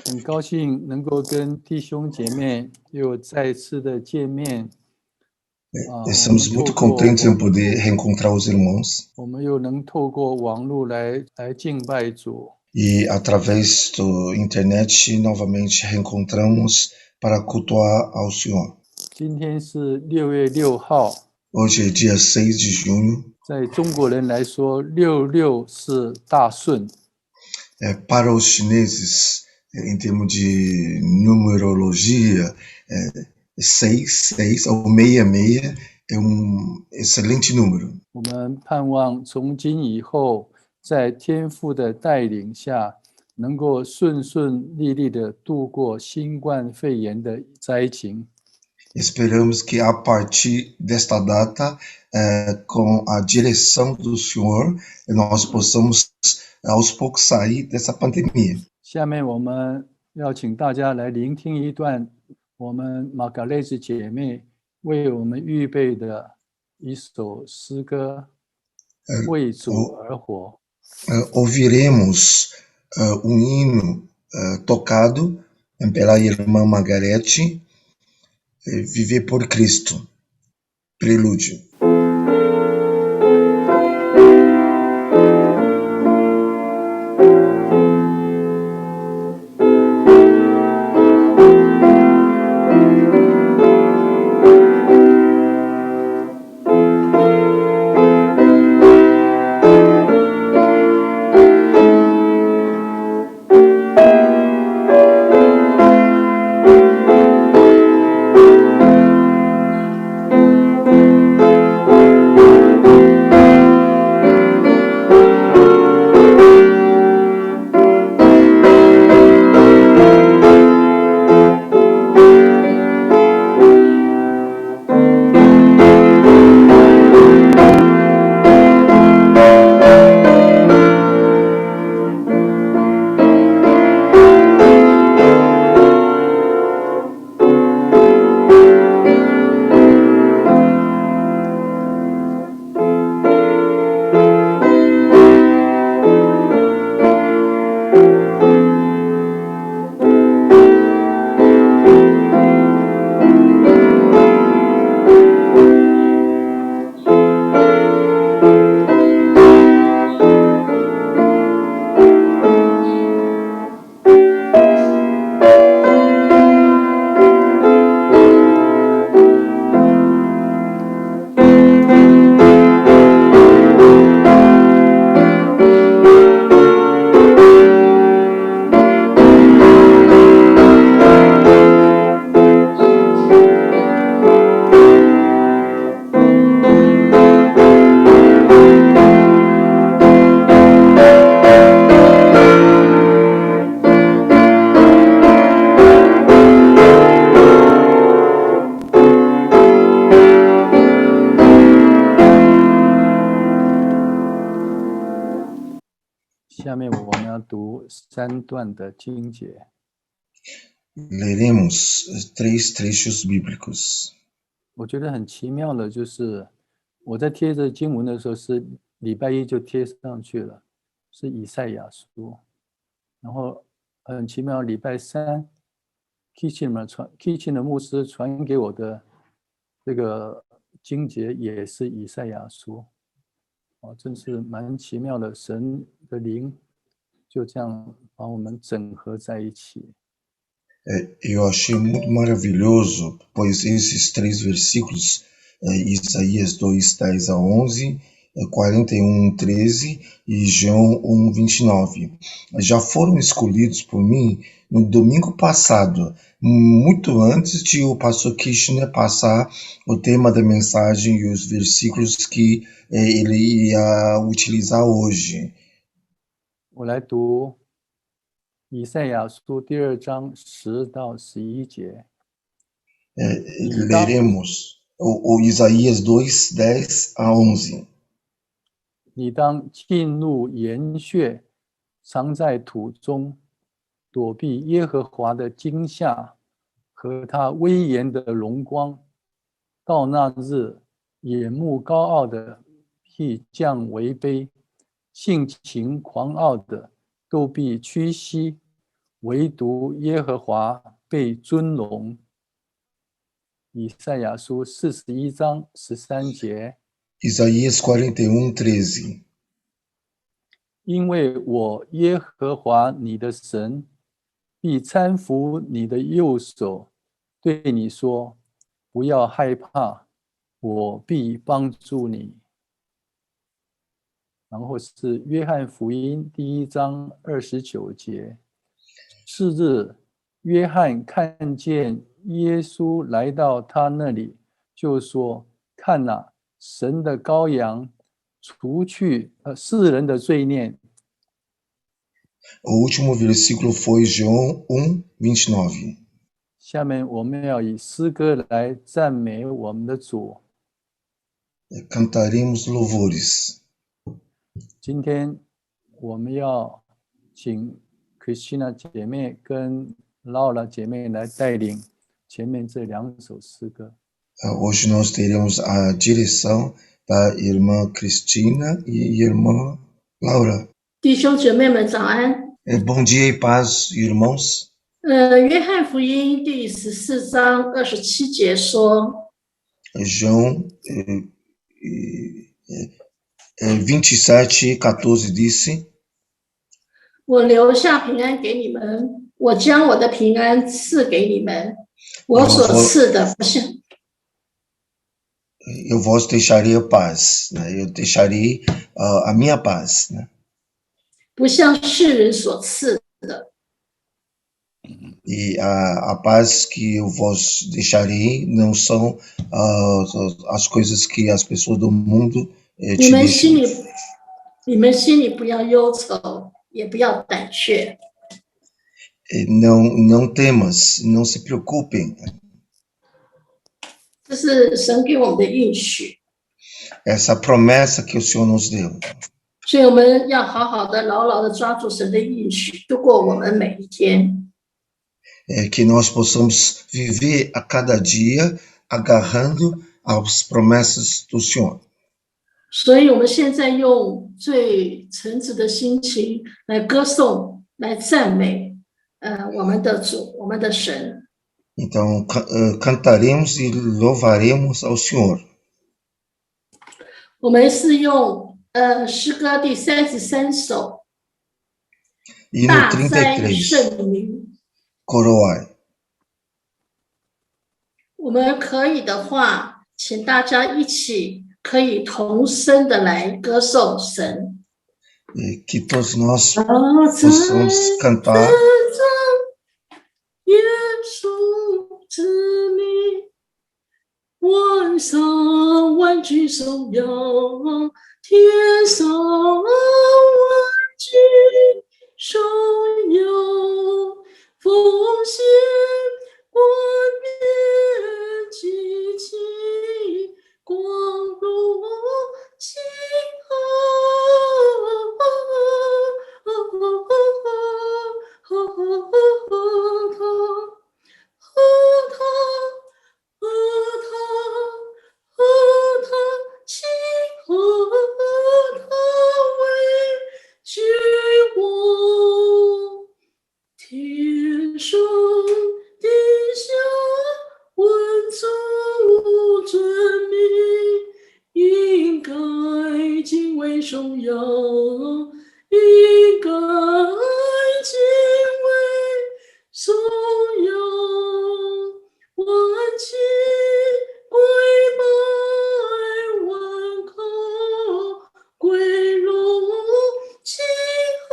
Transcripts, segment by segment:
很高兴能够跟弟兄姐妹又再次的见面。Estamos muito contentes em poder reencontrar os irmãos 我们又能透过网络来敬拜主。 e, através da internet, novamente reencontramos para cultuar ao Senhor. 今天是6月6号， Hoje é dia 6 de junho. 在中国人来说，66是大顺。Para os chineses, em termos de numerologia, 6 ou 66 é excelente número. 我们盼望从今以后，在天父的带领下，能够顺顺利利的度过新冠肺炎的灾情。 Esperamos que a partir desta data, com a direção do Senhor, nós possamos aos poucos sair dessa pandemia. 下面我们要请大家来聆听一段我们玛嘎蕾斯姐妹为我们预备的一首诗歌，为主而活。Ouviremos hino tocado pela irmã Margarete, Viver por Cristo, prelúdio.下面我们要读3段的经节。 Leremos 3 trechos bíblicos. 我觉得很奇妙的就是，我在贴着经文的时候是礼拜一就贴上去了，是以赛亚书。然后很奇妙，礼拜三 Kitchen 的牧师传给我的这个经节也是以赛亚书。真是蛮奇妙的，神的灵就这样把我们整合在一起。Eu achei muito maravilhoso, pois esses 3 versículos, Isaías 2, 10 a 11, 41, 13 e João 1, 29, já foram escolhidos por mim no domingo passado, muito antes de o pastor Kirchner passar o tema da mensagem e os versículos que ele ia utilizar hoje. 我来读以赛亚书第2章10到11节。 Leremos o Isaías 2, 10 a 11. 你当进入岩穴，藏在土中，躲避耶和华的惊吓和他威严的荣光。到那日，眼目高傲的必降为卑，性情狂傲的都必屈膝，唯独耶和华被尊荣。以赛亚书41章13节。Isaías 41:13. 因为我耶和华你的神必搀扶你的右手，对你说：不要害怕，我必帮助你。然后是约翰福音第1章29节。次日，约翰看见耶稣来到他那里，就说：看哪，神的羔羊，除去世人的罪孽。O último versículo foi João 1:29. 下面我们要以诗歌来赞美我们的主。Cantaremos louvores. 今天我们要请 Christina 姐妹跟 Laura 姐妹来带领前面这2首诗歌。Hoje nós teremos a direção da irmã Cristina e irmã Laura. 弟兄姐妹们早安。Bom dia e paz, irmãos. 约翰福音第14章27节说 João 27:14 disse: 我留下平安给你们，我将我的平安赐给你们，我所赐的不像 Eu vos deixarei a paz, né? Eu deixarei a minha paz, né? 不像世人所赐的。 E a paz que eu vos deixarei não são as coisas que as pessoas do mundo 你 te 们 deixam. 心里不要忧愁，也不要胆怯。 Não temas, não se preocupem. 这是神给我们的应许， Essa promessa que o Senhor nos deu. 所以我们要好好的、牢牢的抓住神的应许，度过我们每一天。 Que nós possamos viver a cada dia agarrando as promessas do Senhor. 所以我们现在用最诚挚的心情来歌颂、来赞美，我们的主、我们的神。 Então, cantaremos e louvaremos ao Senhor. 我们是用诗歌第33首， E no 大哉 33, 圣名。 Coroai. 我们可以的话，请大家一起可以同声的来歌颂神。 Que todos nós possamos cantar. 耶稣之名，万上万军颂扬，天上万军颂扬，奉献冠冕旌旗，光荣旗号。 天上地下，万族尊名，应该敬畏颂扬，应该敬畏颂扬，万旗跪拜，万口归荣旗号。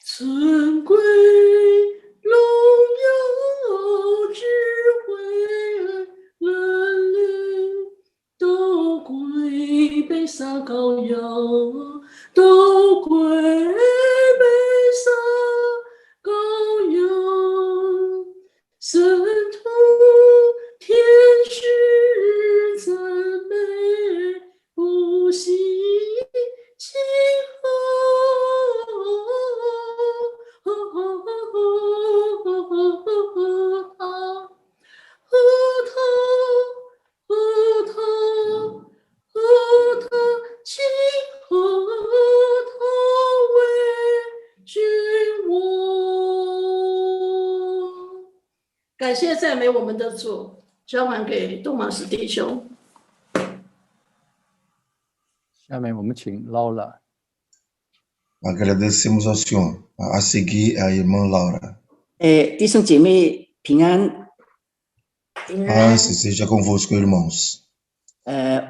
尊贵荣耀智慧能力，都归被杀羔羊，都归被杀羔羊，圣徒天使赞美，不息感谢赞美我们的主，交还给东马斯弟兄。下面我们请 Laura。 Agradecemos ao Senhor. A seguir, a irmã Laura. 弟兄姐妹平安。 Paz seja convosco, irmãos.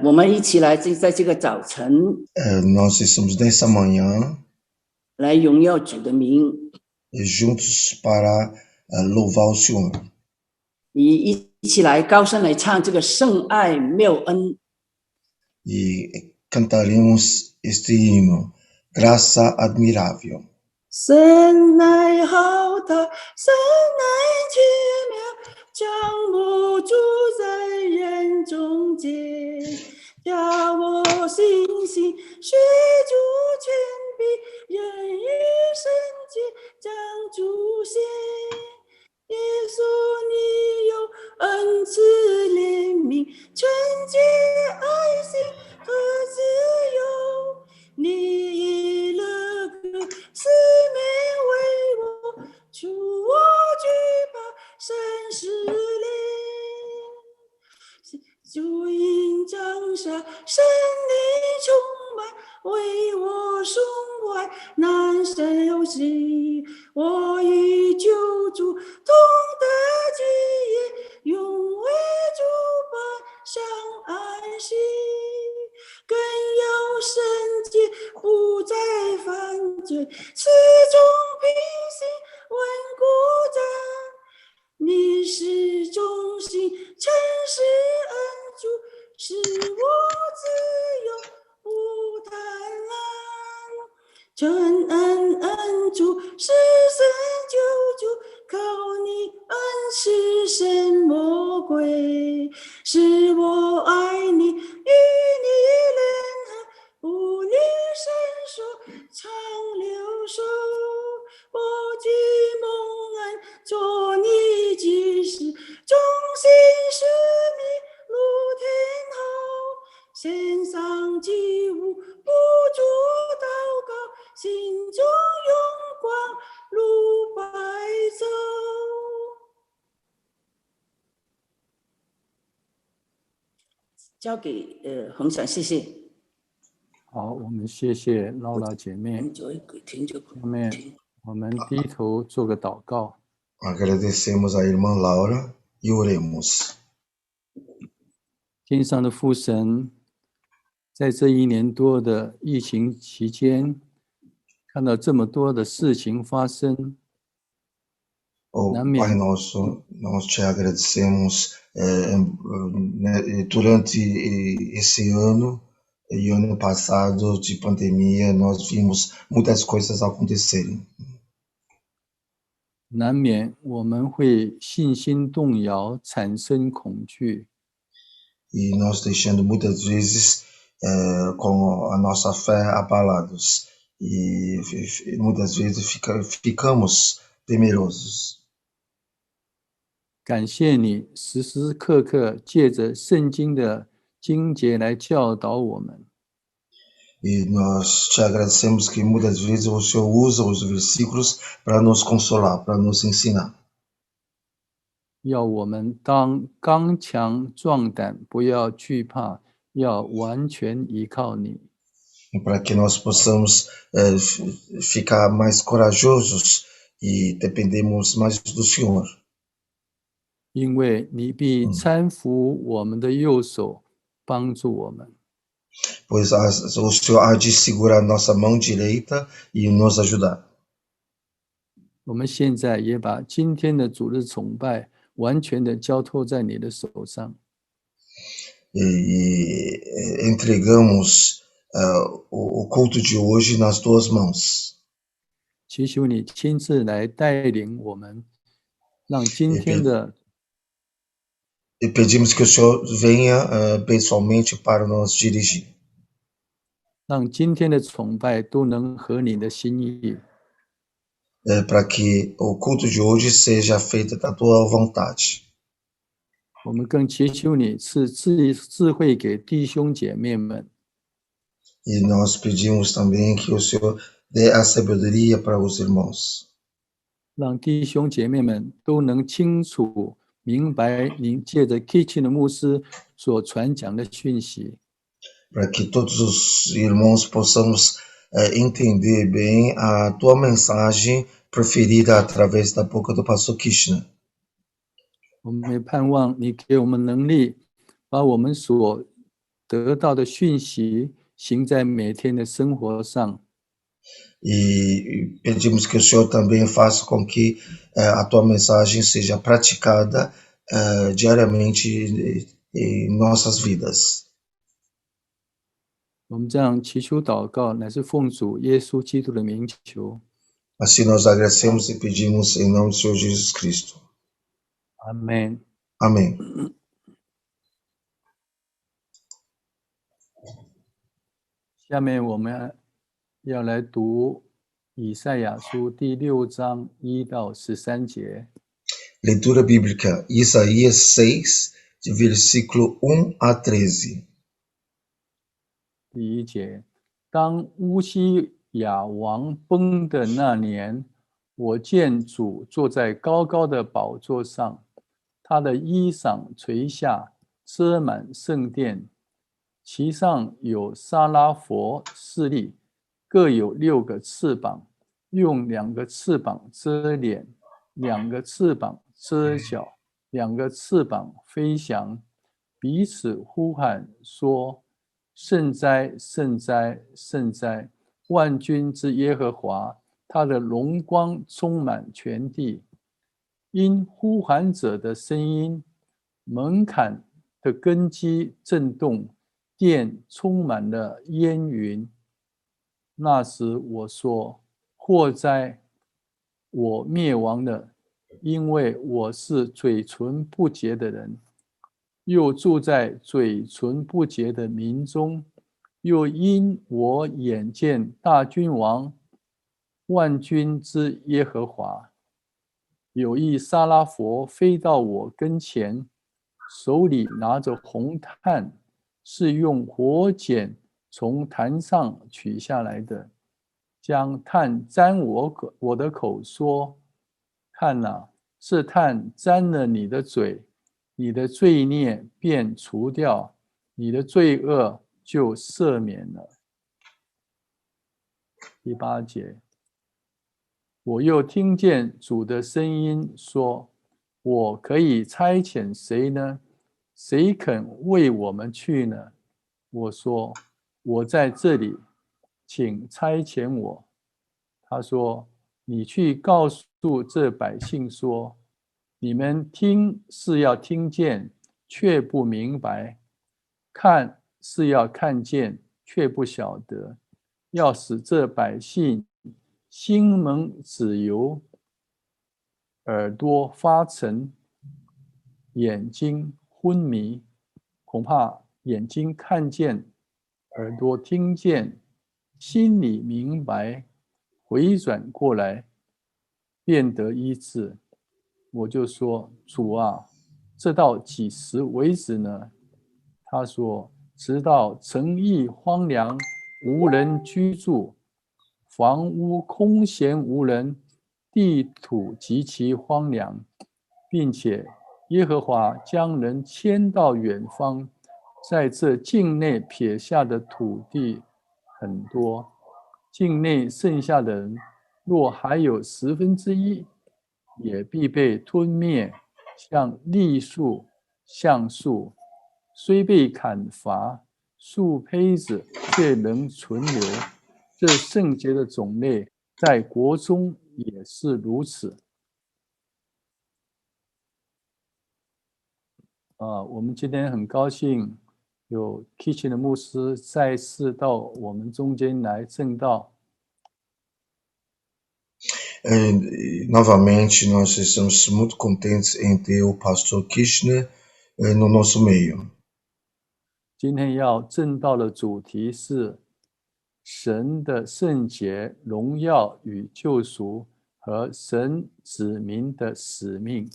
我们一起来在这个早晨 Nós estamos nessa manhã 来荣耀主的名， juntos para louvar o Senhor. 一起来高声来唱这个圣爱妙恩。 E cantaremos este hino, Graça Admirável. 神爱浩大，神爱奇妙，将我住在人中间，叫我信心学主权柄，人与圣洁将主显。耶稣，你有恩慈怜悯，纯洁爱心和自由，你以乐歌四面为我，除我惧怕生死灵。主因降下，圣灵充满，为我胸怀难受息。我与救主同得基业，永为主伴相安息。更有圣洁，不再犯罪，始终平心稳固站。你是忠心诚实恩主，使我自由不贪婪。全恩主是神救主，靠你恩是神魔鬼，使我爱你，与你联合，不离伸手，长留守。我既蒙恩，做你祭司，忠心使命如天后，献上祭物，不住祷告，心中荣光如白昼。交给洪想，谢谢。好，我们谢谢 Laura 姐妹。下面我们低头做个祷告。 Agradecemos a irmã Laura e oremos. 天上的父神，在这1年多的疫情期间，看到这么多的事情发生， Oh, Pai nosso, nós te agradecemos durante esse ano e ano passado de pandemia, nós vimos muitas coisas acontecerem. 难免我们会信心动摇，产生恐惧。 E nós deixando muitas vezes com a nossa fé abalados e muitas vezes ficamos temerosos. 感谢你时时刻刻借着圣经的经节来教导我们。 E nós te agradecemos que muitas vezes o Senhor usa os versículos para nos consolar, para nos ensinar. 要我们当刚强壮胆，不要惧怕，要完全依靠你。 Para que nós possamos ficar mais corajosos e dependemos mais do Senhor. 因为你必搀扶我们的右手，帮助我们。 Pois o Senhor há de segurar nossa mão direita e nos ajudar. 我们现在也把今天的主日崇拜完全的交托在你的手上。 E entregamos o culto de hoje nas tuas mãos. 祈求你亲自来带领我们，让今天的 E pedimos que o Senhor venha pessoalmente para nos dirigir. 让今天的崇拜都能合你的心意。 Para que o culto de hoje seja feito da tua vontade. 我们更祈求你赐智慧给弟兄姐妹们， E nós pedimos também que o Senhor dê a sabedoria para os irmãos. 让弟兄姐妹们都能清楚明白您借着 Kitchen 的牧师所传讲的讯息。para que todos os irmãos possamos entender bem a tua mensagem preferida através da boca do pastor Krishna. 我们也盼望你给我们能力，把我们所得到的讯息行在每天的生活上。E pedimos que o Senhor também faça com que a tua mensagem seja praticada diariamente em nossas vidas. 我们这样祈求祷告，乃是奉主耶稣基督的名求。 Assim nós agradecemos e pedimos em nome do Senhor Jesus Cristo. 阿们。 Amém. 下面我们要来读以赛亚书第6章1到13节。 Leitura bíblica, Isaías 6, de versículo 1 a 13. 第1节，当乌西雅王崩的那年，我见主坐在高高的宝座上，他的衣裳垂下，遮满圣殿，其上有沙拉佛势力，各有6个翅膀，用2个翅膀遮脸，2个翅膀遮脚，2个翅膀飞翔，彼此呼喊说：圣哉，圣哉，圣哉！万军之耶和华，他的荣光充满全地。因呼喊者的声音，门槛的根基震动，殿充满了烟云。那时我说：祸哉！我灭亡了，因为我是嘴唇不洁的人。又住在嘴唇不洁的民中，又因我眼见大君王万军之耶和华，有一沙拉佛飞到我跟前，手里拿着红炭，是用火剪从坛上取下来的，将炭沾我的口，说：看哪，这炭沾了你的嘴，你的罪孽便除掉，你的罪恶就赦免了。第8节，我又听见主的声音说：我可以差遣谁呢？谁肯为我们去呢？我说：我在这里，请差遣我。他说：你去告诉这百姓说，你们听是要听见，却不明白；看是要看见，却不晓得。要使这百姓心蒙脂油，耳朵发沉，眼睛昏迷。恐怕眼睛看见，耳朵听见，心里明白，回转过来，便得医治。我就说：主啊，这到几时为止呢？他说：直到城邑荒凉，无人居住，房屋空闲无人，地土极其荒凉，并且耶和华将人迁到远方，在这境内撇下的土地很多，境内剩下的人，若还有1/10，也必被吞灭，像栗树、橡树，虽被砍伐，树胚子却能存留。这圣洁的种类在国中也是如此。我们今天很高兴有 Kitchen 的牧师再次到我们中间来证道。Novamente, nós estamos muito contentes em ter o pastor Krishna no nosso meio. 今天要证道的主题是神的圣洁、荣耀与救赎和神子民的使命。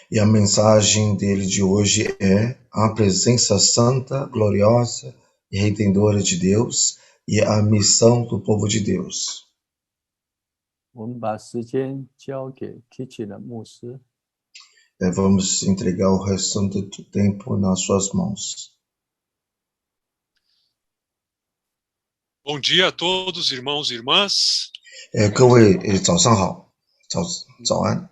E a mensagem dele de hoje é a presença santa, gloriosa e redentora de Deus e a missão do povo de Deus. 我们把时间交给 Kitchen 的牧师。Vamos entregar o restante do tempo nas suas mãos. Bom dia a todos, irmãos e irmãs. 各位早上好，早安。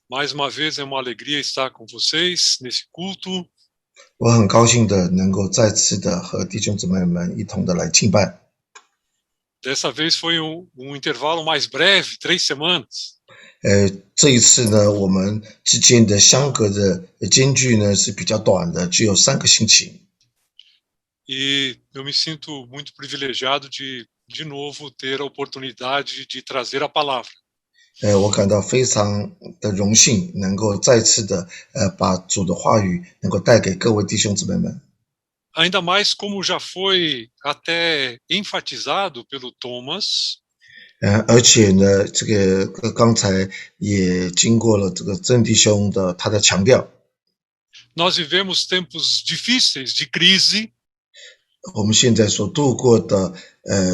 Mais uma vez é uma alegria estar com vocês nesse culto. 我很高兴的能够再次的和弟兄姊妹们一同的来敬拜。 Dessa vez foi um intervalo mais breve, 3 semanas. 这一次呢，我们之间的相隔的间距呢是比较短的，只有3个星期。 E eu me sinto muito privilegiado de novo ter a oportunidade de trazer a palavra. 我感到非常的荣幸，能够再次的把主的话语能够带给各位弟兄姊妹们。 Ainda mais como já foi até enfatizado pelo Thomas. 而且呢，这个刚才也经过了这个曾弟兄的他的强调。 Nós vivemos tempos difíceis de crise. 我们现在所度过的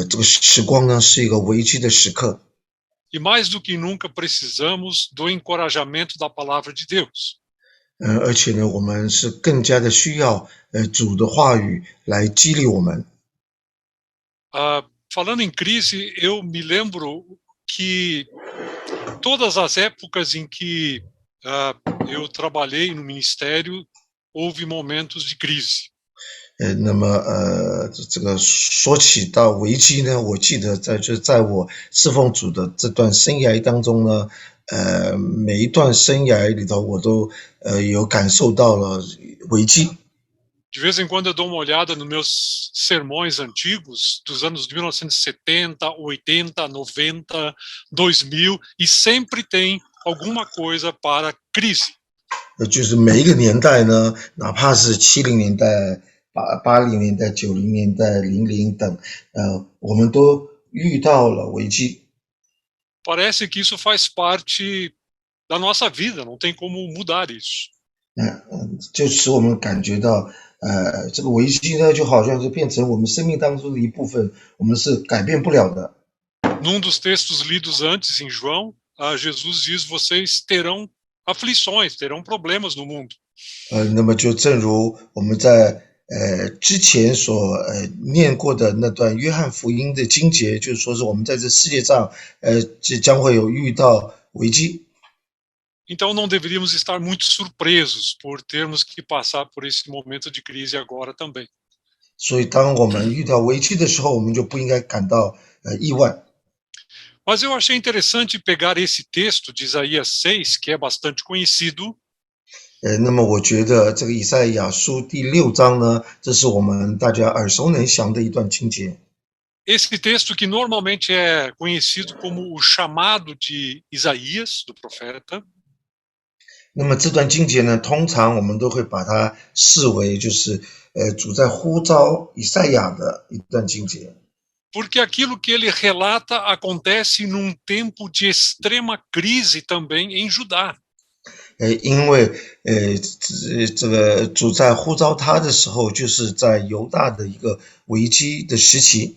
这个时光呢，是一个危机的时刻。 E mais do que nunca precisamos do encorajamento da palavra de Deus. 而且呢，我们是更加的需要主的话语来激励我们。 Falando em crise, eu me lembro que todas as épocas em que eu trabalhei no ministério, houve momentos de crise. 那么这个说起到危机呢，我记得在我侍奉主的这段生涯当中呢，每一段生涯里头，我都有感受到了危机。 De vez em quando eu dou uma olhada nos meus sermões antigos, dos anos de 1970, 80, 90, 2000, e sempre tem alguma coisa para crise. 就是每一个年代呢，哪怕是70年代、80年代、90年代、00等，我们都遇到了危机。 Parece que isso faz parte da nossa vida, não tem como mudar isso. 就使我们感觉到，这个危机呢，就好像是变成我们生命当中的一部分，我们是改变不了的。 Num dos textos lidos antes em João, Jesus diz: vocês terão aflições, terão problemas no mundo. 那么就正如我们在之前所念过的那段约翰福音的经节，就是说是我们在这世界上将会有遇到危机。 Então não deveríamos estar muito surpresos por termos que passar por esse momento de crise agora também. 所以当我们遇到危机的时候，我们就不应该感到意外。 Mas eu achei interessante pegar esse texto de Isaías 6, que é bastante conhecido. 那么我觉得这个以赛亚书第6章呢，这是我们大家耳熟能详的一段经节。 Esse texto que normalmente é conhecido como o chamado de Isaías, do profeta. 那么这段经节呢，通常我们都会把它视为就是主在呼召以赛亚的一段经节。 Porque aquilo que ele relata acontece num tempo de extrema crise também em Judá. 因为这个主在呼召他的时候，就是在犹大的一个危机的时期。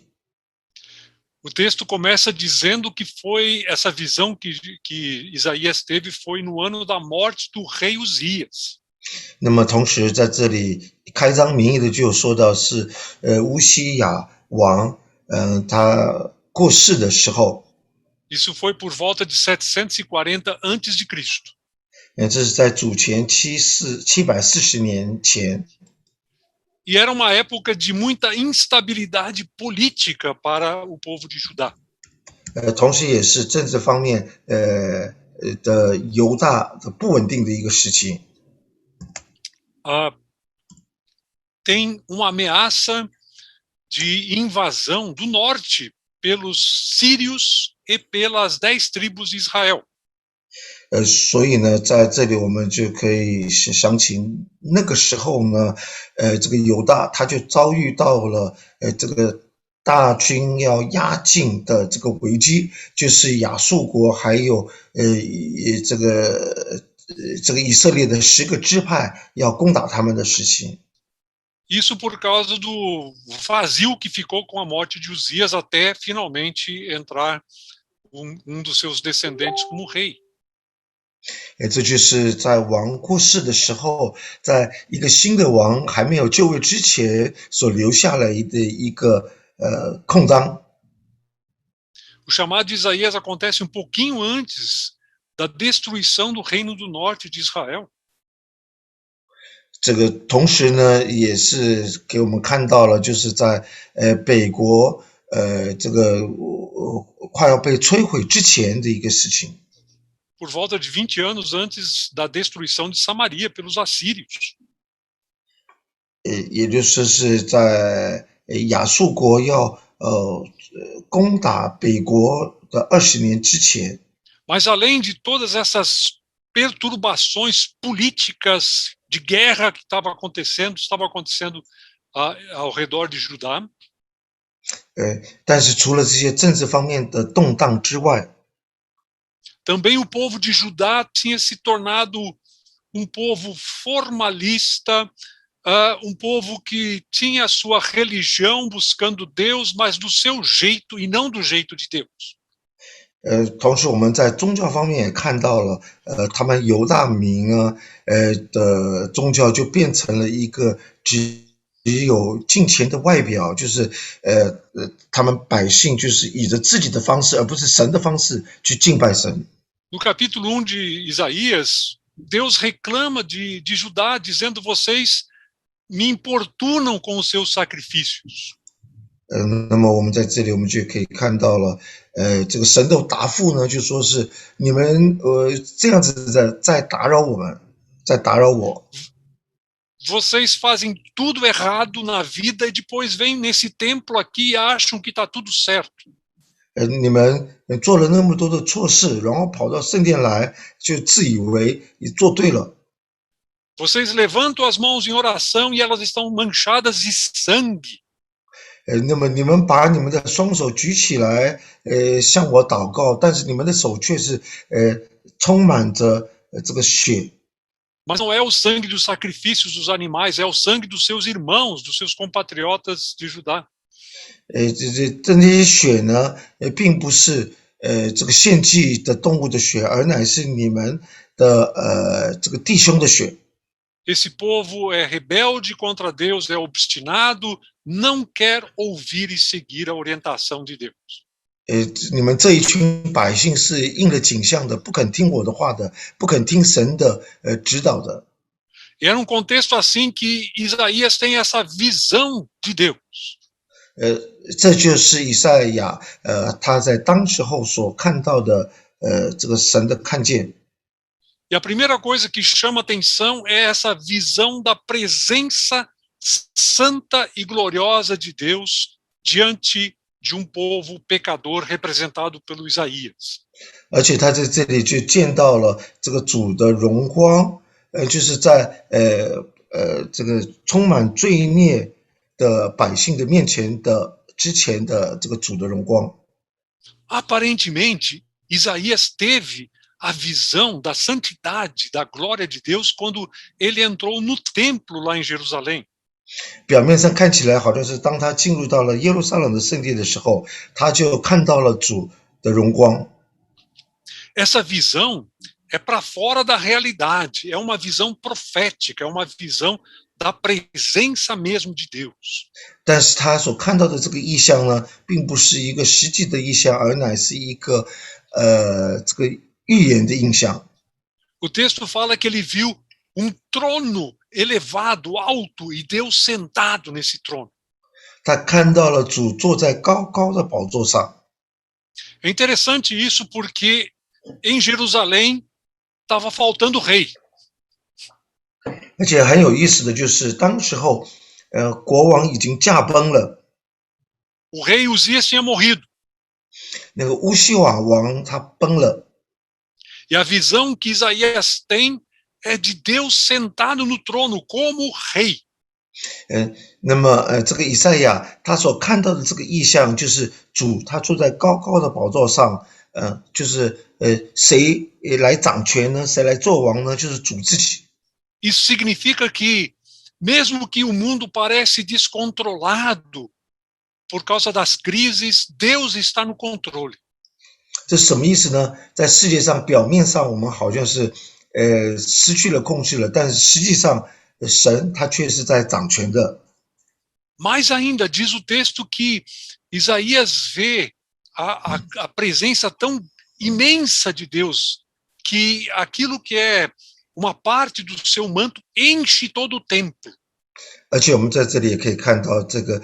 O texto começa dizendo que foi essa visão que Isaías teve foi no ano da morte do rei Uzias. 那么同时在这里开宗明义的就有说到是乌西雅王他过世的时候。 Isso foi por volta de 740 antes de Cristo. 这是在主前740年前。 E era uma época de muita instabilidade política para o povo de Judá. 同时也是政治方面的犹大的不稳定的一个时期。 Tem uma ameaça de invasão do norte pelos sírios e pelas 10 tribos de Israel. 所以呢，在这里我们就可以想起那个时候呢，这个犹大他就遭遇到了这个大军要压境的这个危机，就是亚述国还有这个以色列的10个支派要攻打他们的时期。 Isso por causa do vazio que ficou com a morte de Uzias até finalmente entrar um dos seus descendentes como rei. 这就是在王过世的时候，在一个新的王还没有就位之前所留下来的一个空档。O chamado de Isaías acontece um pouquinho antes da destruição do reino do norte de Israel. 这个同时呢，也是给我们看到了，就是在北国这个快要被摧毁之前的一个事情。Por volta de 20 anos antes da destruição de Samaria pelos assírios. 也就是是在亚述国要攻打北国的20年之前。Mas além de todas essas perturbações políticas de guerra que estavam acontecendo ao redor de Judá. 但是除了这些政治方面的动荡之外， também o povo de Judá tinha se tornado um povo formalista, um povo que tinha a sua religião buscando Deus, mas do seu jeito e não do jeito de Deus. 同时我们在宗教方面也看到了，他们犹大民啊，的宗教就变成了一个只有敬虔的外表，就是他们百姓就是以着自己的方式，而不是神的方式去敬拜神。No capítulo 1 de Isaías, Deus reclama de Judá, dizendo: vocês me importunam com os seus sacrifícios. 那么我们在这里我们就可以看到了，这个神的答复呢，就说是你们这样子的在打扰我们，在打扰我。Vocês fazem tudo errado na vida e depois vêm nesse templo aqui e acham que está tudo certo. 你们做了那么多的错事，然后跑到圣殿来，就自以为你做对了。Vocês levantam as mãos em oração e elas estão manchadas de sangue. 那么你们把你们的双手举起来，向我祷告，但是你们的手却是充满着这个血。Mas não é o sangue dos sacrifícios dos animais, é o sangue dos seus irmãos, dos seus compatriotas de Judá. 这些血呢，并不是这个献祭的动物的血，而乃是你们的这个弟兄的血。Esse povo é rebelde contra Deus, é obstinado, não quer ouvir e seguir a orientação de Deus. 你们这一群百姓是应了景象的，不肯听我的话的，不肯听神的指导的。Era um contexto assim que Isaías tem essa visão de Deus. 这就是以赛亚他在当时候所看到的这个神的看见。E a primeira coisa que chama atenção é essa visão da presença santa e gloriosa de Deus diante de um povo pecador representado pelo Isaías. 而且他在这里就见到了这个主的荣光，就是在这个充满罪孽的百姓的面前的之前的这个主的荣光。Aparentemente, Isaías teve a visão da santidade, da glória de Deus quando ele entrou no templo lá em Jerusalém. 表面上看起来好像是当他进入到了耶路撒冷的圣殿的时候，他就看到了主的荣光。Essa visão é para fora da realidade, é uma visão profética, é uma visão da presença mesmo de Deus. 但是他所看到的这个意象呢，并不是一个实际的意象，而乃是一个这个预言的印象。O texto fala que ele viu trono elevado, alto, e Deus sentado nesse trono. 他看到了主坐在高高的宝座上。É interessante isso porque em Jerusalém estava faltando rei. 而且很有意思的就是，当时候国王已经驾崩了。O rei Uzias tinha morrido. 那个乌西瓦王他崩了。E a visão que Isaías tem é de Deus sentado no trono como rei. 那么这个以赛亚他所看到的这个意象就是主他坐在高高的宝座上，就是谁来掌权呢？谁来做王呢？就是主自己。Isso significa que mesmo que o mundo parece descontrolado por causa das crises, Deus está no controle. 这什么意思呢？在世界上表面上我们好像是失去了控制了，但是实际上神他却是在掌权的。Mais ainda, diz o texto que Isaías vê a presença tão imensa de Deus, que aquilo que é uma parte do seu manto enche todo o templo. 而且我们在这里也可以看到这个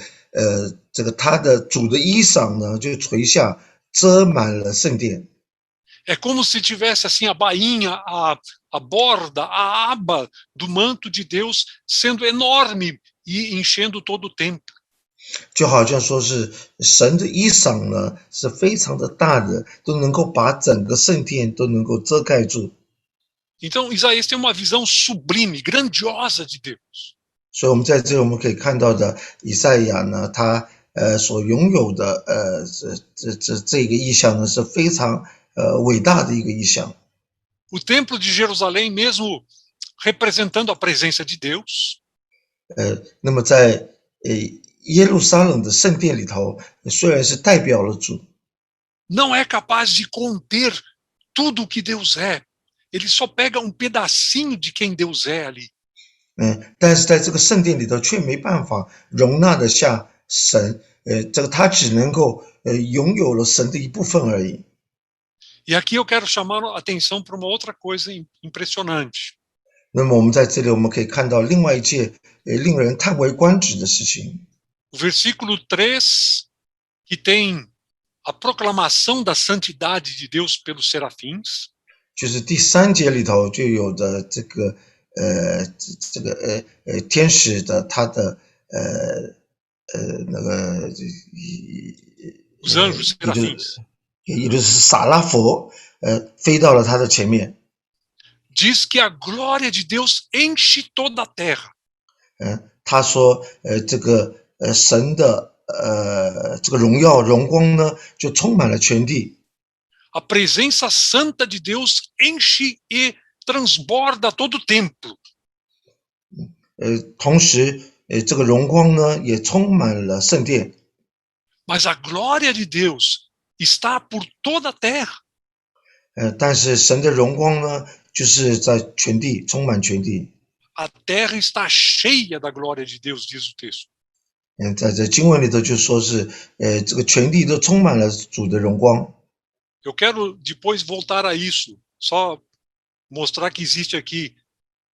他的主的衣裳呢，就垂下遮满了圣殿。É como se tivesse assim a bainha, a borda, a aba do manto de Deus sendo enorme e enchendo todo o templo. 就好像说是神的衣裳呢，是非常的大的，都能够把整个圣殿都能够遮盖住。Então, Isaías tem uma visão sublime, grandiosa de Deus. 所以我们在这里我们可以看到的以赛亚呢，他所拥有的这个意象呢，是非常伟大的一个意象。O templo de Jerusalém, mesmo representando a presença de Deus, 那么在耶路撒冷的圣殿里头，虽然是代表了主， não é capaz de conter tudo o que Deus é. Ele só pega um pedacinho de quem Deus é ali. 但是在这个圣殿里头却没办法容纳得下神，这个他只能够拥有了神的一部分而已。 E aqui eu quero chamar a atenção para uma outra coisa impressionante. 那么我们在这里我们可以看到另外一件令人叹为观止的事情。 O versículo 3, que tem a proclamação da santidade de Deus pelos serafins. 就是第3节里头就有的这个天使的他的那个 Os anjos serafins. 也就是撒拉佛飞到了他的前面。 Diz que a glória de Deus enche toda a terra. 他说这个神的这个荣耀荣光呢，就充满了全地。 A presença santa de Deus enche e transborda todo o templo. 同时这个荣光呢也充满了圣殿。 Mas a glória de Deus está por toda a terra. 但是神的荣光呢，就是在全地，充满全地。 A terra está cheia da glória de Deus, diz o texto. 在这经文里头就说是这个全地都充满了主的荣光。 Eu quero depois voltar a isso, só mostrar que existe aqui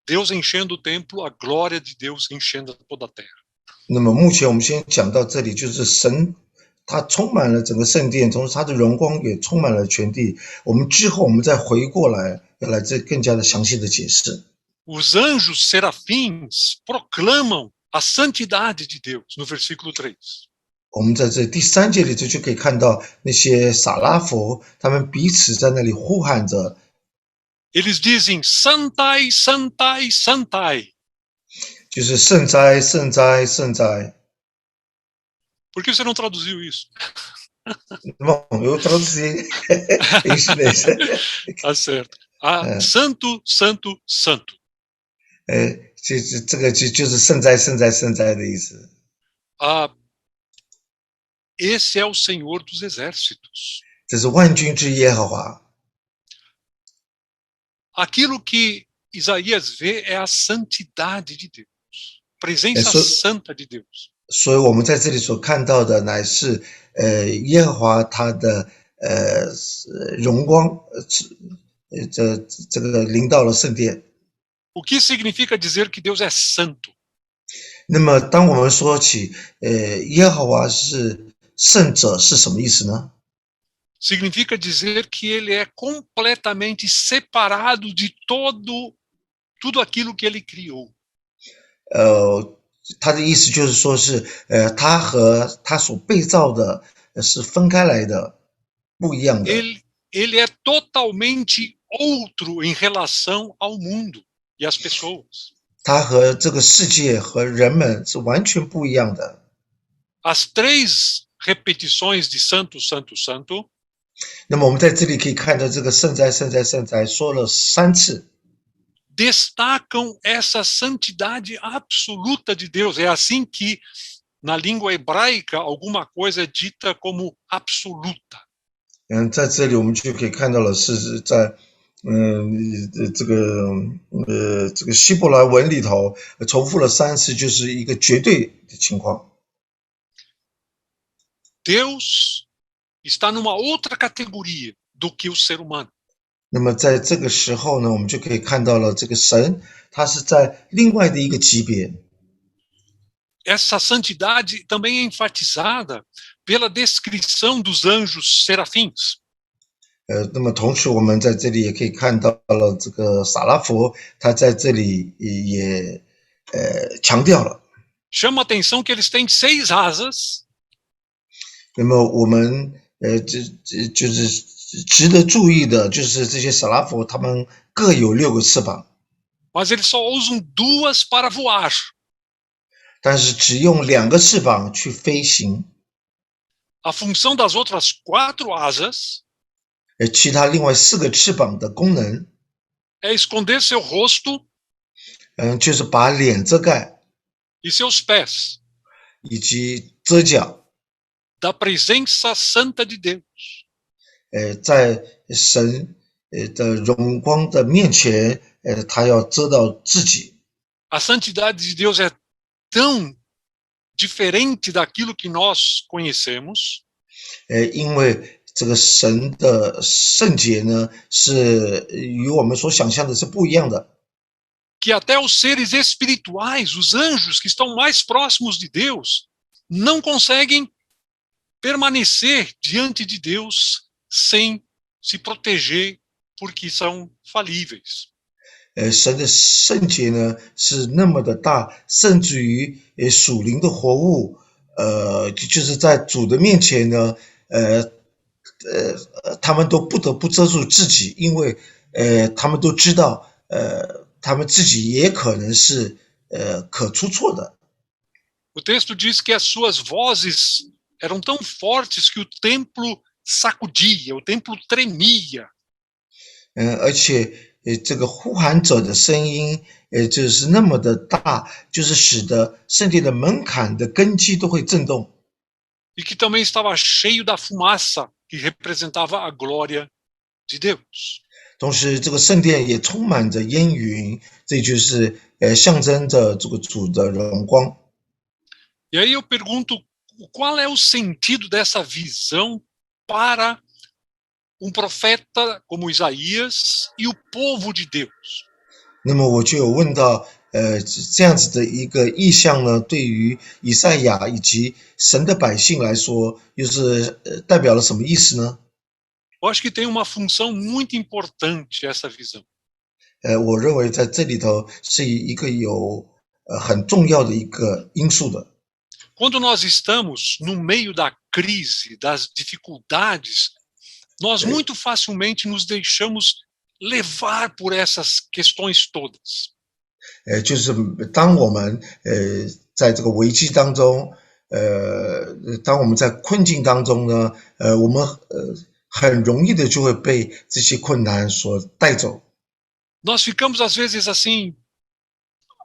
Deus enchendo o templo, a glória de Deus enchendo toda a terra. 那么目前我们先讲到这里，就是神他充满了整个圣殿，同时他的荣光也充满了全地。我们之后我们再回过来，要来这更加的详细的解释。 Os anjos serafins proclamam a santidade de Deus, no versículo 3. 我们在这第3节里头就可以看到那些撒拉佛，他们彼此在那里呼喊着。 Eles dizem, Santai, Santai, Santai. 就是圣哉，圣哉，圣哉。 Por que você não traduziu isso? Bom, eu traduzi em chinês. Tá certo. Santo, Santo, Santo. 这个就是圣哉，圣哉，圣哉的意思。 Esse é o Senhor dos exércitos. 这是万军之耶和华。 Aquilo que Isaías vê é a santidade de Deus, presença santa de Deus. 所以我们在这里所看到的乃是耶和华他的荣光，这个临到了圣殿。 O que significa dizer que Deus é santo? 那么当我们说起耶和华是圣者是什么意思呢？ Significa dizer que ele é completamente separado de tudo aquilo que ele criou. 他的意思就是说是他和他所被造的是分开来的，不一样的。 Ele é totalmente outro em relação ao mundo e às pessoas. 他和这个世界和人们是完全不一样的。 As 3 repetições de Santo, Santo, Santo. 那么我们在这里可以看到这个圣哉，圣哉，圣哉说了3次。 Destacam essa santidade absoluta de Deus. É assim que, na língua hebraica, alguma coisa é dita como absoluta. 在这里我们就可以看到了，是在这个希伯来文里头重复了3次，就是一个绝对的情况。Deus está numa outra categoria do que o ser humano. 那么在这个时候呢，我们就可以看到了这个神，他是在另外的一个级别。Essa santidade também é enfatizada pela descrição dos anjos serafins. 那么同时我们在这里也可以看到了这个撒拉佛，他在这里也强调了。Chama a atenção que eles têm 6 asas. 那么我们就是值得注意的，就是这些撒拉佛他们各有6个翅膀， Mas eles só usam 2 para voar. 但是只用2个翅膀去飞行。A função das outras 4 asas 其他另外4个翅膀的功能， é esconder seu rosto 就是把脸遮盖 e seus pés 以及遮脚， da presença santa de Deus. 在神的荣光的面前，他要遮到自己。A santidade de Deus é tão diferente daquilo que nós conhecemos. 因为这个神的圣洁呢，是与我们所想象的是不一样的。Que até os seres espirituais, os anjos que estão mais próximos de Deus, não conseguem permanecer diante de Deus sem se proteger, porque são falíveis. 神的圣洁呢是那么的大，甚至于属灵的活物，就是在主的面前呢，他们都不得不遮住自己，因为他们都知道，他们自己也可能是可出错的。O texto diz que as suas vozes eram tão fortes que o templo sacudia, o templo tremia. 而且这个呼喊者的声音，就是那么的大，就是使得圣殿的门槛的根基都会震动。E que também estava cheio da fumaça que representava a glória de Deus. 同时，这个圣殿也充满着烟云，这就是象征着这个主的荣光。E aí eu pergunto, qual é o sentido dessa visão para um profeta como Isaías e o povo de Deus? 那么我就有问到，这样子的一个意象呢，对于以赛亚以及神的百姓来说，又是代表了什么意思呢？ Eu acho que tem uma função muito importante essa visão. 我认为在这里头是一个有很重要的一个因素的。Quando nós estamos no meio da crise, das dificuldades, nós muito facilmente nos deixamos levar por essas questões todas. 就是当我们在这个危机当中，当我们在困境当中呢，我们很容易的就会被这些困难所带走。Nós ficamos às vezes assim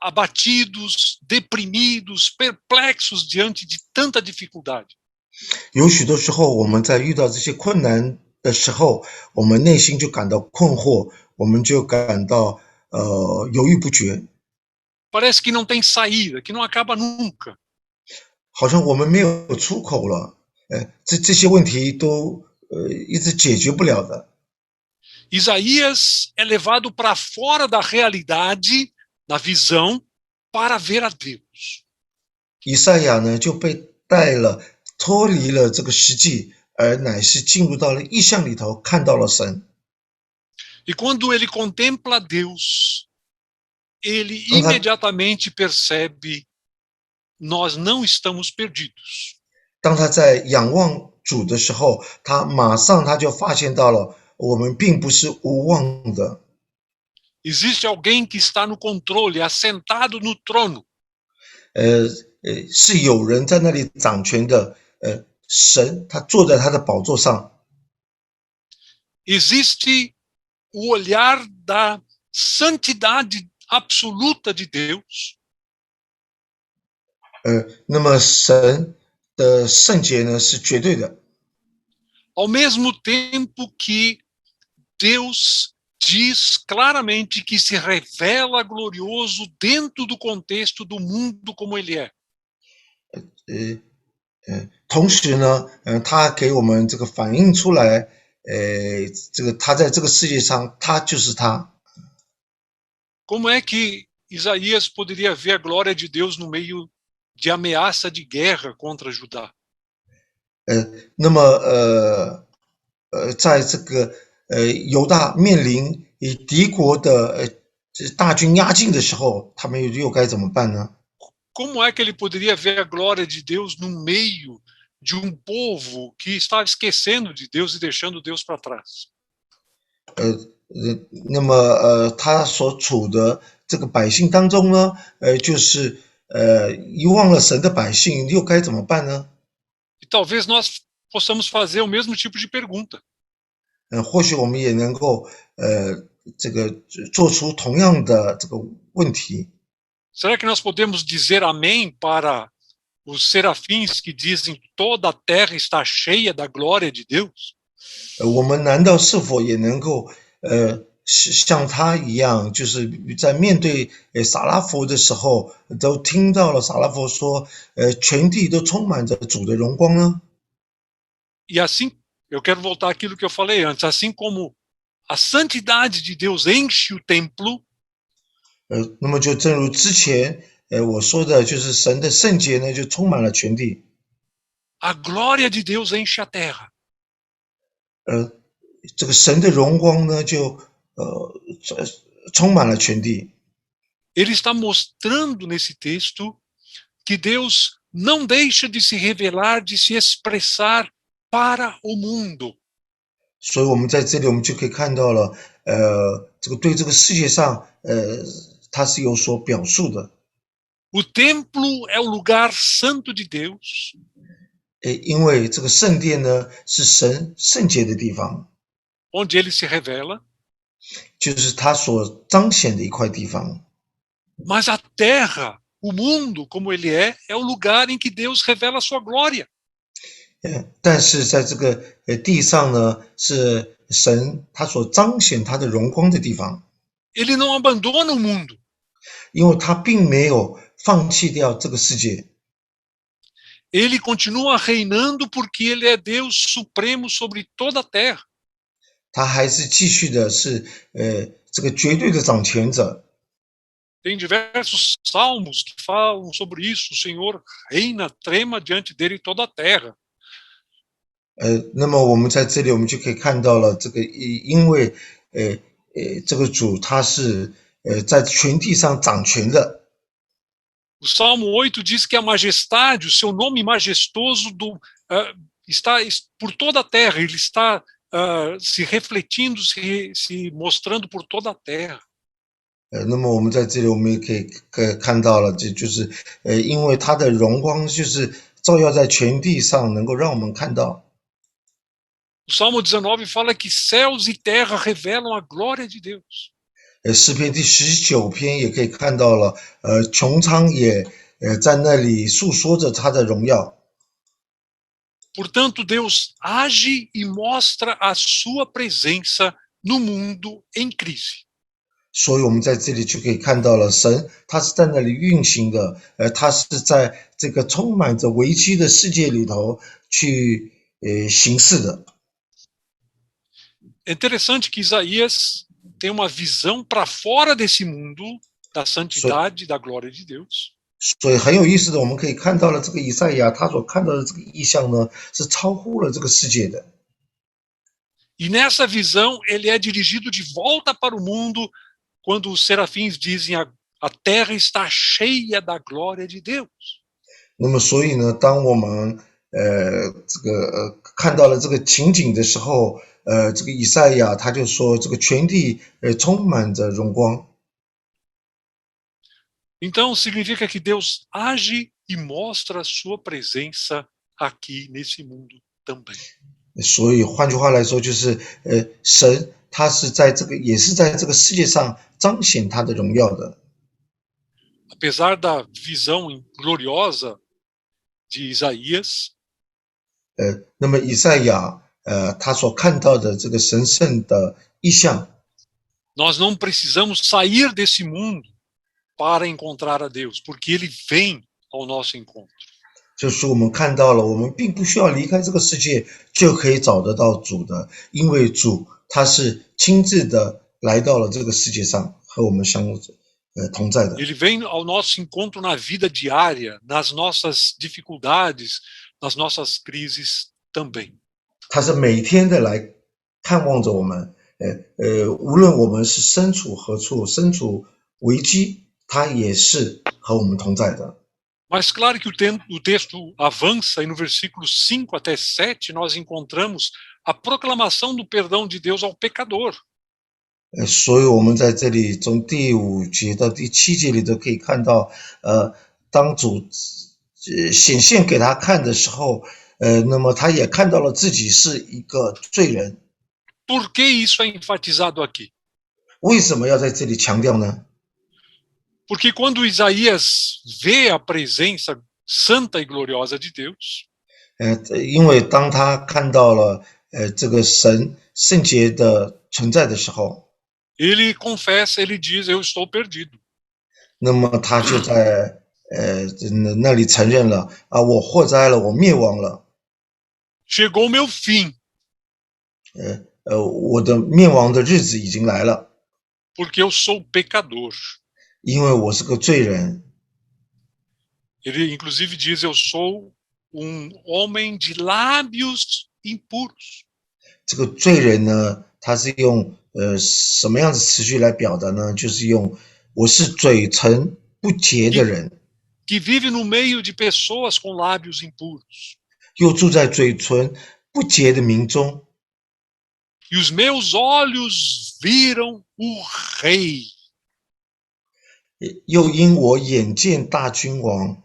abatidos, deprimidos, perplexos diante de tanta dificuldade. 有许多时候，我们在遇到这些困难的时候，我们内心就感到困惑，我们就感到犹豫不决。Parece que não tem saída, que não acaba nunca. 好像我们没有出口了，这些问题都一直解决不了的。Isaías é levado para fora da realidade, na visão, para ver a Deus. 以赛亚呢就被带了，脱离了这个实际，而乃是进入到了意象里头，看到了神。E quando ele contempla Deus, ele imediatamente percebe nós não estamos perdidos. 当他在仰望主的时候，他马上就发现到了，我们并不是无望的。Existe alguém que está no controle, assentado no trono. 是有人在那里掌权的，神他坐在他的宝座上。Existe o olhar da santidade absoluta de Deus. 那么神的圣洁呢是绝对的。ao mesmo tempo que Deus diz claramente que se revela glorioso dentro do contexto do mundo como ele é. 同时呢，他给我们这个反映出来，这个他在这个世界上，他就是他。Como é que Isaías poderia ver a glória de Deus no meio de ameaça de guerra contra Judá? 那么在这个犹大面临敌国的大军压境的时候，他们又该怎么办呢？ Como é que ele poderia ver a glória de Deus no meio de um povo que estava esquecendo de Deus e deixando Deus para trás? 那么他所处的这个百姓当中呢，就是遗忘了神的百姓，又该怎么办呢？ E talvez nós possamos fazer o mesmo tipo de pergunta. 或许我们也能够这个做出同样的这个问题。 Será que nós podemos dizer amém para os serafins que dizem toda a terra está cheia da glória de Deus? 我们难道是否也能够像他一样，就是在面对撒拉弗的时候，都听到了撒拉弗说，全地都充满着主的荣光呢？ E assim, eu quero voltar àquilo que eu falei antes, assim como a santidade de Deus enche o templo, 那么就正如之前我说的，就是神的圣洁呢，就充满了全地。 a glória de Deus enche a terra. 这个神的荣光呢，就充满了全地。 Ele está mostrando nesse texto que Deus não deixa de se revelar, de se expressar para o mundo. 所以我们在这里，我们就可以看到了，这个对这个世界上，它是有所表述的。 O templo é o lugar santo de Deus. 因为这个圣殿呢是神圣洁的地方， onde ele se revela, 就是他所彰显的一块地方。 mas a terra, o mundo como ele é o lugar em que Deus revela a sua glória. 但是在这个地上呢，是神他所彰显他的荣光的地方。 Ele não abandona o mundo. 因为他并没有放弃掉这个世界。 Ele continua reinando porque ele é Deus supremo sobre toda a terra. 他还是继续的是这个绝对的掌权者。 Tem diversos salmos que falam sobre isso. O Senhor reina, trema diante dele toda a terra. 那么我们在这里，我们就可以看到了这个，因为这个主他是在全地上掌权的。 O Salmo 8 diz que a majestade, o seu nome majestoso está por toda a terra, ele está se refletindo, se mostrando por toda a terra. 那么我们在这里，我们也可以看到了，就是因为他的荣光就是照耀在全地上，能够让我们看到。 O Salmo 19 fala que céus e terra revelam a glória de Deus. 诗篇第19篇也可以看到了，穹苍也在那里诉说着他的荣耀。 Portanto, Deus age e mostra a sua presença no mundo em crise. 所以我们在这里就可以看到了，神他是在那里运行的，他是在这个充满着危机的世界里头去行事的。 É interessante que Isaías tem uma visão para fora desse mundo da santidade e da glória de Deus. 所以很有意思的，我们可以看到了这个以赛亚他所看到的这个意象呢，是超乎了这个世界的。 E nessa visão ele é dirigido de volta para o mundo quando os serafins dizem a terra está cheia da glória de Deus. 那么所以呢，当我们这个看到了这个情景的时候，这个以赛亚他就说，这个全地充满着荣光。 Então significa que Deus age e mostra a sua presença aqui nesse mundo também. 所以换句话来说，就是神他是在这个也是在这个世界上彰显他的荣耀的。 Apesar da visão gloriosa de Isaías, 那么以赛亚他所看到的这个神圣的意象。Nós não precisamos sair desse mundo para encontrar a Deus, porque Ele vem ao nosso encontro. 就是我们看到了，我们并不需要离开这个世界就可以找得到主的，因为主他是亲自的来到了这个世界上，和我们同在的。Ele vem ao nosso encontro na vida diária, nas nossas dificuldades, nas nossas crises também. 他是每天的来看望着我们，无论我们是身处何处，身处危机，他也是和我们同在的。Mas claro que o texto avança e no versículo 5 até 7 nós encontramos a proclamação do perdão de Deus ao pecador. 所以我们在这里从第5节到第7节里都可以看到，当主显现给他看的时候，那么他也看到了自己是一个罪人。Por que isso é enfatizado aqui? 为什么要在这里强调呢？ Porque quando Isaías vê a presença santa e gloriosa de Deus, 因为当他看到了这个神圣洁的存在的时候， ele confessa, ele diz, eu estou perdido. 那么他就在那里承认了啊，我祸灾了，我灭亡了。 Chegou o meu fim. 我的灭亡的日子已经来了。 Porque eu sou pecador. 因为我是个罪人。 Ele inclusive diz, eu sou homem de lábios impuros. 这个罪人呢，他是用什么样的词句来表达呢？就是用我是嘴唇不洁的人。 Que vive no meio de pessoas com lábios impuros. 又住在嘴唇不洁的民中。 E os meus olhos viram o rei. 又因我眼见大君王。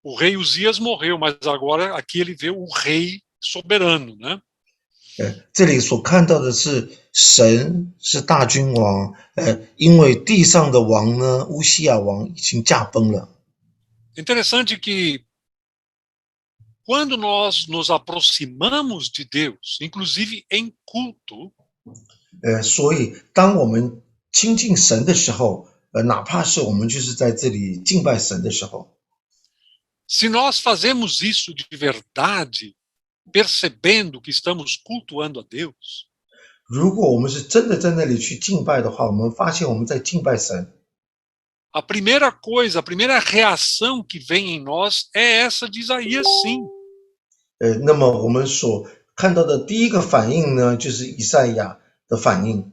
O rei Uzias morreu, mas agora aqui ele vê o rei soberano, né? 这里所看到的是神是大君王，因为地上的王呢，乌西亚王已经驾崩了。 Interessante que quando nós nos aproximamos de Deus, inclusive em culto, 所以当我们亲近神的时候，哪怕是我们就是在这里敬拜神的时候， se nós fazemos isso de verdade, percebendo que estamos cultuando a Deus, 如果我们是真的在那里去敬拜的话，我们发现我们在敬拜神。 a primeira coisa, a primeira reação que vem em nós é essa de Isaías, sim. 那么我们所看到的第一个反应呢，就是以赛亚的反应。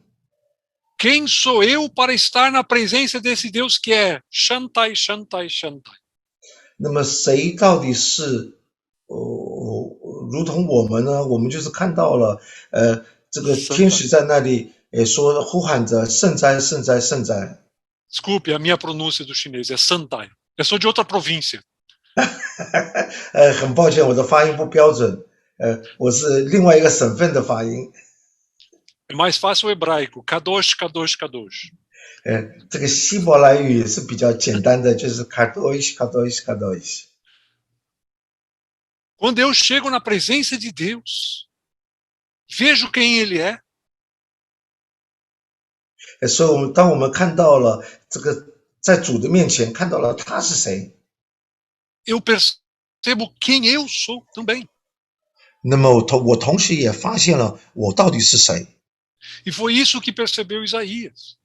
Quem sou eu para estar na presença desse Deus que é Shantai, Shantai, Shantai? 那么谁到底是如同我们呢？我们就是看到了这个天使在那里说呼喊着圣哉圣哉圣哉。 Desculpe, a minha pronúncia do chinês é Santai. Eu sou de outra província. 很抱歉，我的发音不标准。我是另外一个省份的发音。 É mais fácil o hebraico, Kadosh, Kadosh, Kadosh. 这个希伯来语也是比较简单的，就是 Kadosh, Kadosh, Kadosh。 Quando eu chego na presença de Deus, vejo quem Ele é. 所以当我们看到了这个在主的面前看到了他是谁， eu percebo quem eu sou também. 那么我同时也发现了我到底是谁。 E foi isso que percebeu Isaías.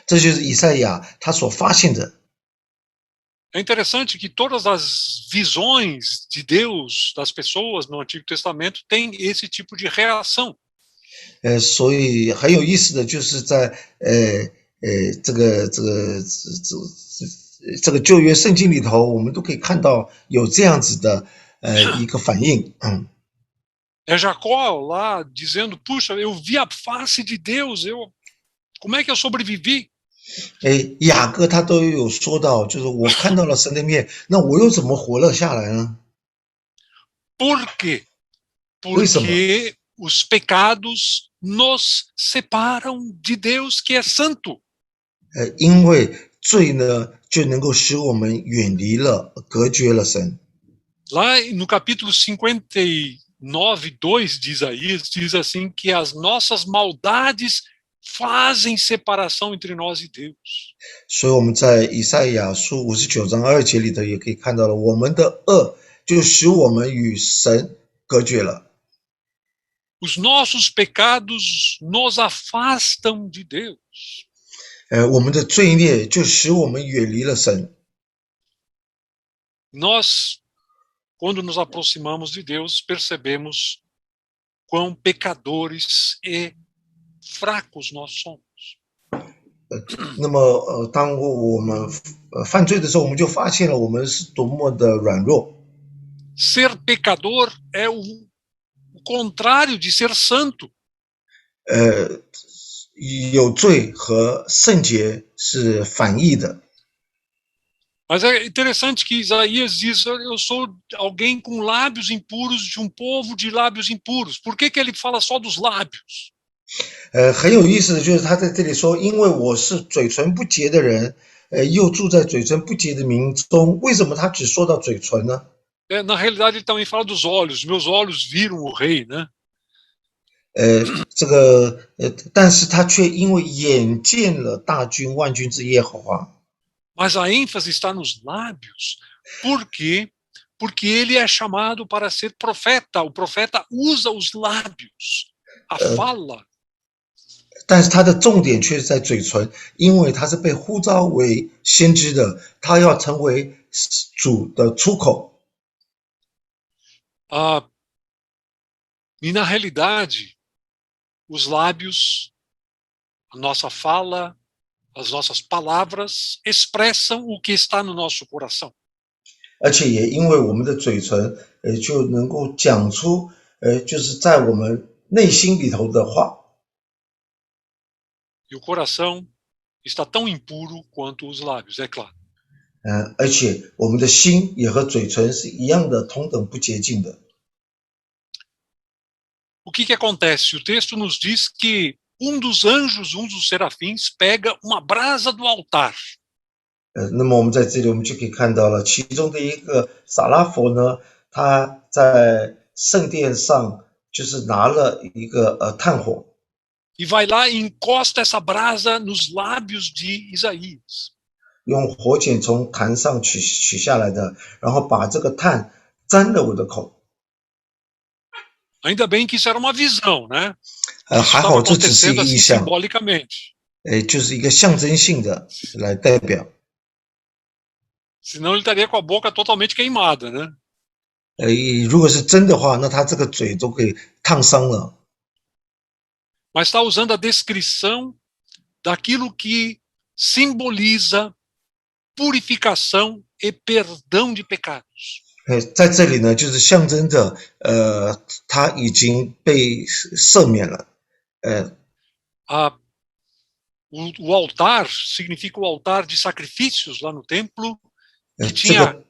这就是以赛亚他所发现的。 É interessante que todas as visões de Deus, das pessoas no Antigo Testamento, têm esse tipo de reação. 所以很有意思的就是在这个旧约圣经里头，我们都可以看到有这样子的一个反应。É Jacó lá dizendo, puxa, eu vi a face de Deus, como é que eu sobrevivi? 雅各他都有说到，就是我看到了神的面，那我又怎么活了下来呢？ Por quê? Porque os pecados nos separam de Deus que é santo. 因为罪呢，就能够使我们远离了、隔绝了神。Lá no capítulo 52 9:2 de Isaías diz assim que as nossas maldades fazem separação entre nós e Deus. 所以我们在以赛亚书59章2节里头也可以看到了，我们的恶就使我们与神隔绝了。 Os nossos pecados nos afastam de Deus. 我们的罪孽就使我们远离了神。 Nós, quando nos aproximamos de Deus, percebemos quão pecadores e fracos nós somos. 那么，当我们犯罪的时候，我们就发现了我们是多么的软弱。 Ser pecador é o contrário de ser santo. 有罪和圣洁是反义的。 Mas é interessante que Isaías diz, eu sou alguém com lábios impuros de um povo de lábios impuros. Por que ele fala só dos lábios? 很有意思的就是他在这里说，因为我是嘴唇不洁的人，又住在嘴唇不洁的民中。为什么他只说到嘴唇呢？ Na realidade, ele também fala dos olhos. Meus olhos viram o rei, né? 但是他却因为眼见了大军万军之耶和华。 Mas a ênfase está nos lábios. Por quê? Porque ele é chamado para ser profeta. O profeta usa os lábios, a fala. 但是他的重点却是在嘴唇，因为他是被呼召为先知的，他要成为主的出口。 E na realidade, os lábios, a nossa fala, as nossas palavras expressam o que está no nosso coração. 而且也因为我们的嘴唇，就能够讲出，就是在我们内心里头的话。 E o coração está tão impuro quanto os lábios, é claro. 而且我们的心也和嘴唇是一样的，同等不洁净的。 O que acontece? O texto nos diz que dos anjos, dos serafins, pega uma brasa do altar. 那么我们在这里我们就可以看到了，其中的一个撒拉佛呢，他在圣殿上就是拿了一个炭火。 E vai lá e encosta essa brasa nos lábios de Isaías. 用火剪从坛上取下来的，然后把这个炭沾了我的口。 Ainda bem que isso era uma visão, né? 还好这只是一个意象， simbolicamente. 就是一个象征性的来代表。 Senão ele estaria com a boca totalmente queimada, né? 如果是真的话，那他这个嘴都给烫伤了。 Mas está usando a descrição daquilo que simboliza purificação e perdão de pecados. 在这里呢，就是象征着，他已经被赦免了。O altar significa o altar de sacrifícios lá no templo, que tinha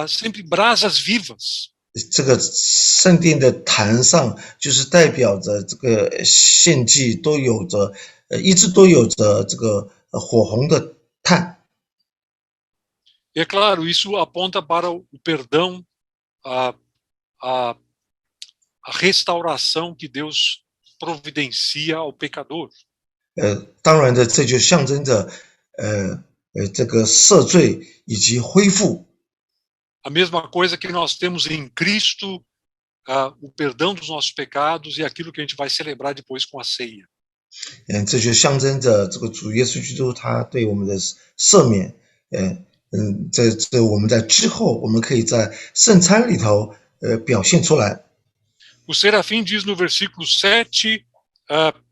sempre brasas vivas. 这个圣殿的坛上，就是代表着这个献祭都有着，一直都有着这个火红的炭。 E é claro, isso aponta para o perdão, a restauração que Deus providencia ao pecador. 当然的，这就象征着，这个赦罪以及恢复。 A mesma coisa que nós temos em Cristo, o perdão dos nossos pecados e aquilo que a gente vai celebrar depois com a ceia. 这就象征着这个主耶稣基督他对我们的赦免。这我们在之后，我们可以在圣餐里头表现出来。 O serafim diz no versículo 7,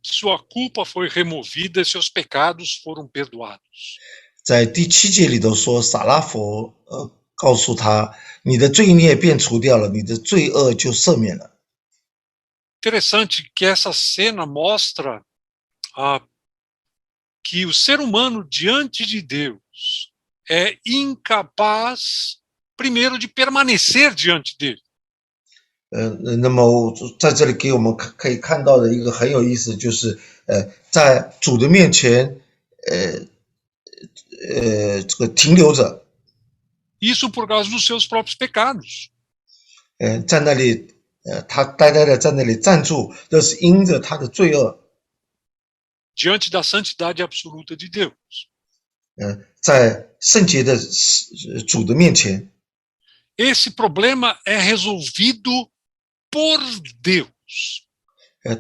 sua culpa foi removida e seus pecados foram perdoados. 在第7节里头说，撒拉佛告诉他，你的罪孽便除掉了，你的罪恶就赦免了。 Interessante que essa cena mostra que o ser humano diante de Deus é incapaz, primeiro, de permanecer diante dele. 那么在这里给我们可以看到的一个很有意思，就是在主的面前，这个停留着。 Isso por causa dos seus próprios pecados. 在那里他呆呆的在那里站住，这是因着他的罪恶。diante da santidade absoluta de Deus. 在圣洁的主的面前， Esse problema é resolvido por Deus.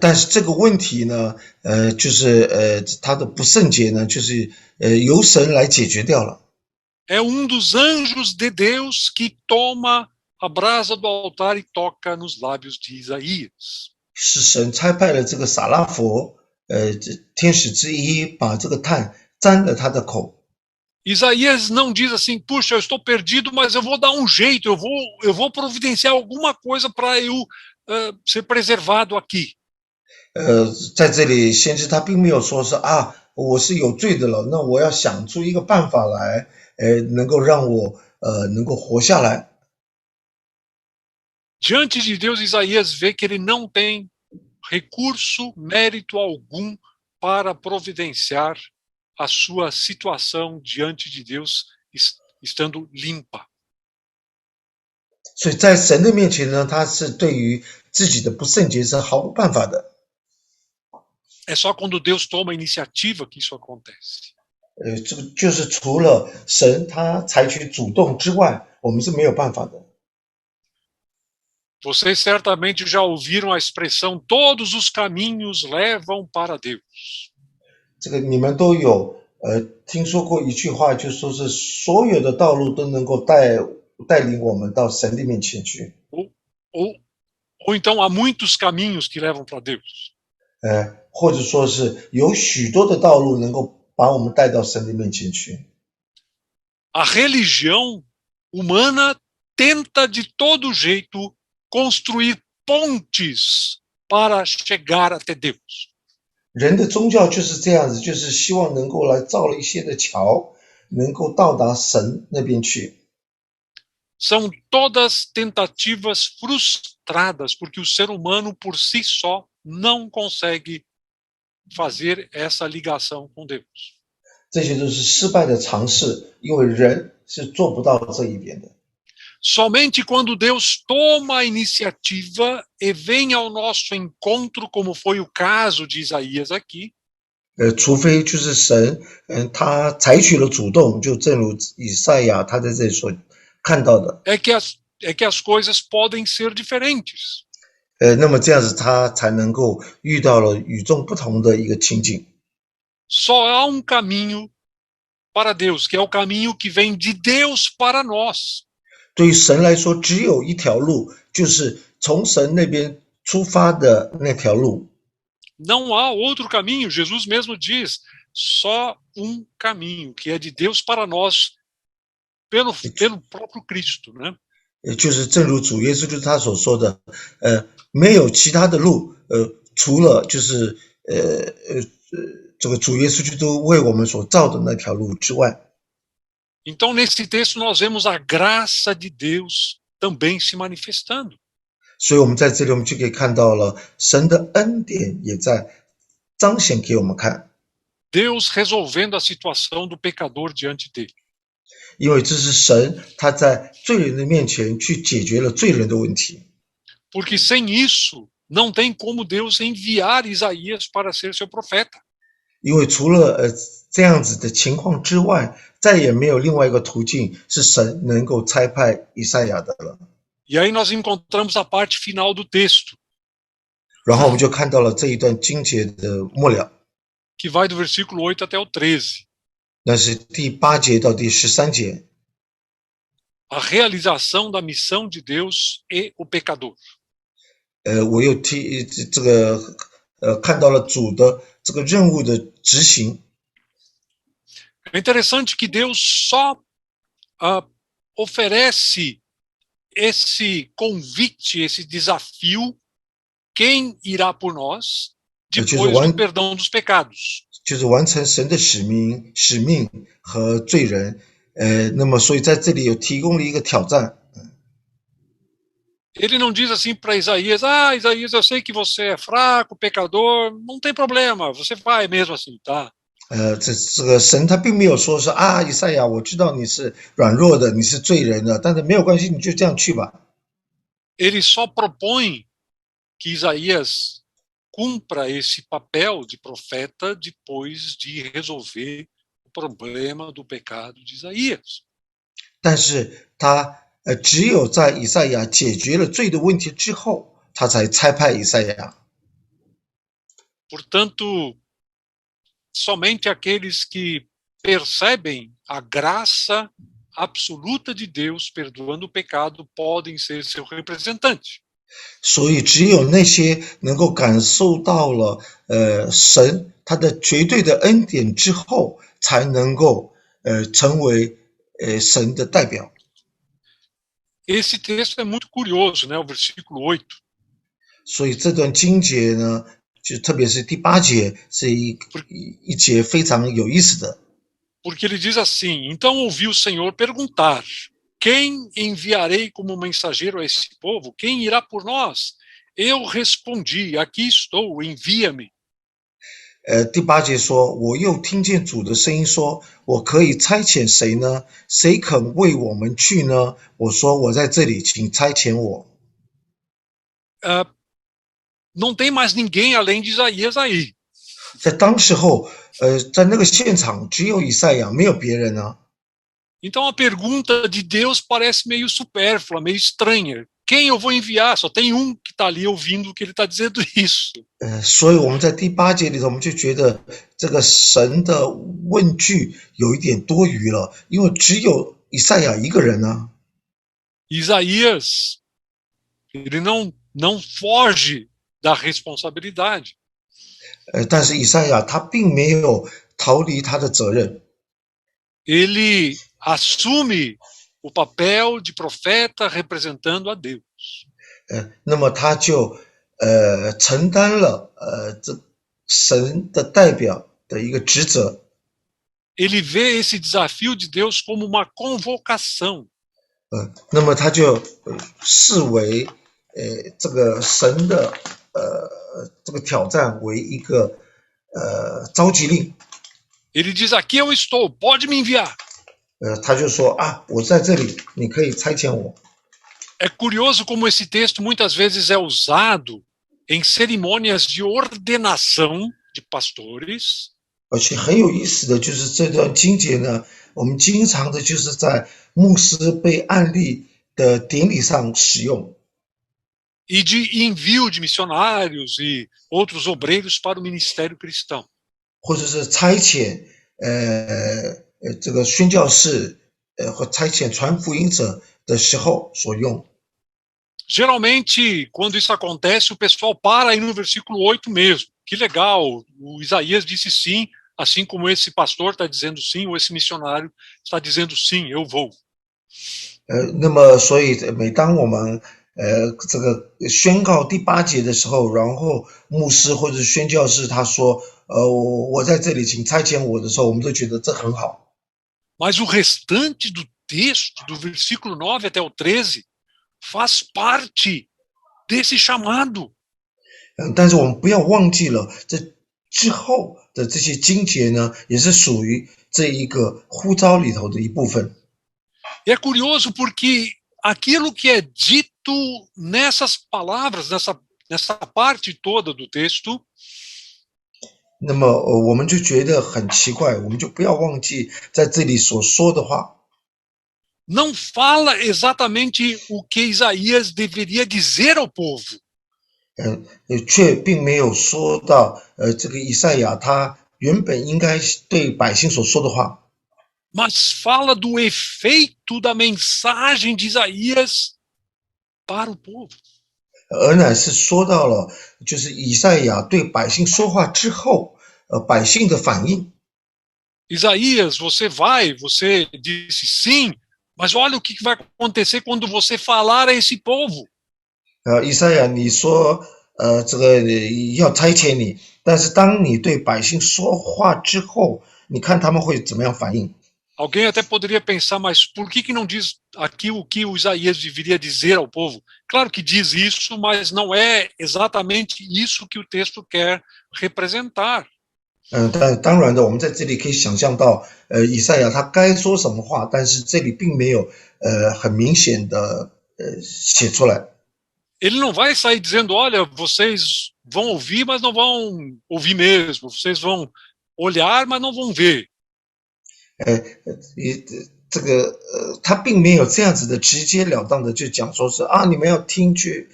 但是这个问题呢，就是他的不圣洁呢，就是由神来解决掉了。É dos anjos de Deus que toma a brasa do altar e toca nos lábios de Isaías. 是神差派了这个撒拉佛，天使之一，把这个炭沾了他的口。Isaías não diz assim, puxa, eu estou perdido, mas eu vou dar um jeito, eu vou providenciar alguma coisa para eu ser preservado aqui. 在这里，先知他并没有说是我是有罪的了，那我要想出一个办法来，能够让我能够活下来。Diante de Deus, Isaías vê que ele não tem recurso, mérito algum para providenciar a sua situação diante de Deus estando limpa. 所以在神的面前呢，他是对于自己的不圣洁是毫无办法的。É só quando Deus toma a iniciativa que isso acontece. 这个就是除了神他采取主动之外，我们是没有办法的。Vocês certamente já ouviram a expressão todos os caminhos levam para Deus. 这个你们都有听说过一句话，就说是所有的道路都能够带领我们到神的面前去。Ou então há muitos caminhos que levam para Deus. 或者说是有许多的道路能够把我们带到神的面前去。A religião humana tenta de todo jeito construir pontes para chegar até Deus. 人的宗教就是这样子，就是希望能够来造了一些的桥，能够到达神那边去。São todas tentativas frustradas, porque o ser humano por si só não consegue fazer essa ligação com Deus. 这些都是失败的尝试，因为人是做不到这一点的。Somente quando Deus toma a iniciativa e vem ao nosso encontro, como foi o caso de Isaías aqui, 除非就是神，他采取了主动，就正如以赛亚他在这里所看到的。é que as coisas podem ser diferentes. 那么这样子他才能够遇到了与众不同的一个情景。Só há caminho para Deus, que é o caminho que vem de Deus para nós. 对于神来说，只有一条路，就是从神那边出发的那条路。Não há outro caminho. Jesus mesmo diz, só caminho, que é de Deus para nós, pelo próprio Cristo, né? 就是正如主耶稣就是他所说的，没有其他的路，除了就是这个主耶稣基督为我们所造的那条路之外。Então, nesse texto, nós vemos a graça de Deus também se manifestando. 所以我们在这里，我们就可以看到了神的恩典也在彰显给我们看。Deus resolvendo a situação do pecador diante dele. 因为这是神他在罪人的面前去解决了罪人的问题。Porque sem isso, não tem como Deus enviar Isaías para ser seu profeta. 因为除了这样子的情况之外，再也没有另外一个途径是神能够差派以赛亚的了。E aí nós encontramos a parte final do texto. 然后我们就看到了这一段经节的末了， que vai do versículo 8 até o 13. 那是第8节到第13节。A realização da missão de Deus e o pecador. 我又看到了主的这个任务的执行。É interessante que Deus só oferece esse convite, esse desafio, quem irá por nós depois do perdão dos pecados. 就是完成神的使命和罪人。那么所以在这里有提供了一个挑战。Ele não diz assim para Isaías, Isaías, eu sei que você é fraco, pecador, não tem problema, você vai mesmo assim, tá? 这个神他并没有说是以赛亚，我知道你是软弱的，你是罪人的，但是没有关系，你就这样去吧。Ele só propõe que Isaías cumpra esse papel de profeta depois de resolver o problema do pecado de Isaías. 但是他只有在以赛亚解决了罪的问题之后，他才差派以赛亚。Portanto, somente aqueles que percebem a graça absoluta de Deus perdoando o pecado podem ser seu representante. 所以只有那些能够感受到了神他的绝对的恩典之后，才能够成为神的代表。 Esse texto é muito curioso, né? O versículo 8. 所以这段经节呢，就特别是第8节，是一节非常有意思的。 Porque ele diz assim: Então ouvi o Senhor perguntar: Quem enviarei como mensageiro a esse povo? Quem irá por nós? Eu respondi: Aqui estou, envia-me. 第8节说，我又听见主的声音说，我可以差遣谁呢？谁肯为我们去呢？我说，我在这里，请差遣我。Não tem mais ninguém além de Isaías aí. 在当时候，在那个现场只有以赛亚，没有别人啊。 Então a pergunta de Deus parece meio supérflua, meio estranha. Quem eu vou enviar? Só tem um que está ali ouvindo o que ele está dizendo isso. 所以我们在第8节里头，我们就觉得这个神的问句有一点多余了，因为只有以赛亚一个人啊。 Isaías, ele não foge da responsabilidade. 但是以赛亚他并没有逃离他的责任。 Ele assume o papel de profeta representando a Deus. 那么他就承担了这神的代表的一个职责。 Ele vê esse desafio de Deus como uma convocação. 那么他就视为这个神的这个挑战为一个召集令。 Ele diz: Aqui eu estou, pode me enviar. 他就说啊，我在这里，你可以差遣我。 É curioso como esse texto muitas vezes é usado em cerimônias de ordenação de pastores. 而且很有意思的就是这段经节呢，我们经常的就是在牧师被按立的典礼上使用。 E de envio de missionários e outros obreiros para o ministério cristão. 或者是差遣这个宣教士和差遣传福音者的时候所用。 Geralmente, quando isso acontece, o pessoal para aí no versículo 8 mesmo. Que legal, o Isaías disse sim, assim como esse pastor está dizendo sim, ou esse missionário está dizendo sim, eu vou. 那么所以每当我们这个宣告第8节的时候，然后牧师或者宣教士他说我在这里，请差遣我的时候，我们都觉得这很好。 Mas o restante do texto, do versículo 9 até o 13, faz parte desse chamado. 但是我们不要忘记了，这之后的这些经节呢，也是属于这一个呼召里头的一部分。 E é curioso porque aquilo que é dito nessas palavras, nessa parte toda do texto, 那么我们就觉得很奇怪，我们就不要忘记在这里所说的话。 não fala exatamente o que Isaías deveria dizer ao povo. 却并没有说到这个以赛亚他原本应该对百姓所说的话。 Mas fala do efeito da mensagem de Isaías para o povo. 而乃是说到了，就是以赛亚对百姓说话之后，百姓的反应。 Isaías, você disse sim, mas olha o que vai acontecer quando você falar a esse povo. 以赛亚，你说这个要差遣你，但是当你对百姓说话之后，你看他们会怎么样反应？ Alguém até poderia pensar, mas por que não diz aqui o que o Isaías deveria dizer ao povo? Claro que diz isso, mas não é exatamente isso que o texto quer representar. 但当然的，我们在这里可以想象到，以赛亚他该说什么话，但是这里并没有很明显的写出来。ele não vai sair dizendo, olha, vocês vão ouvir, mas não vão ouvir mesmo. Vocês vão olhar, mas não vão ver. 他并没有这样子的直截了当的就讲说是啊，你们要听却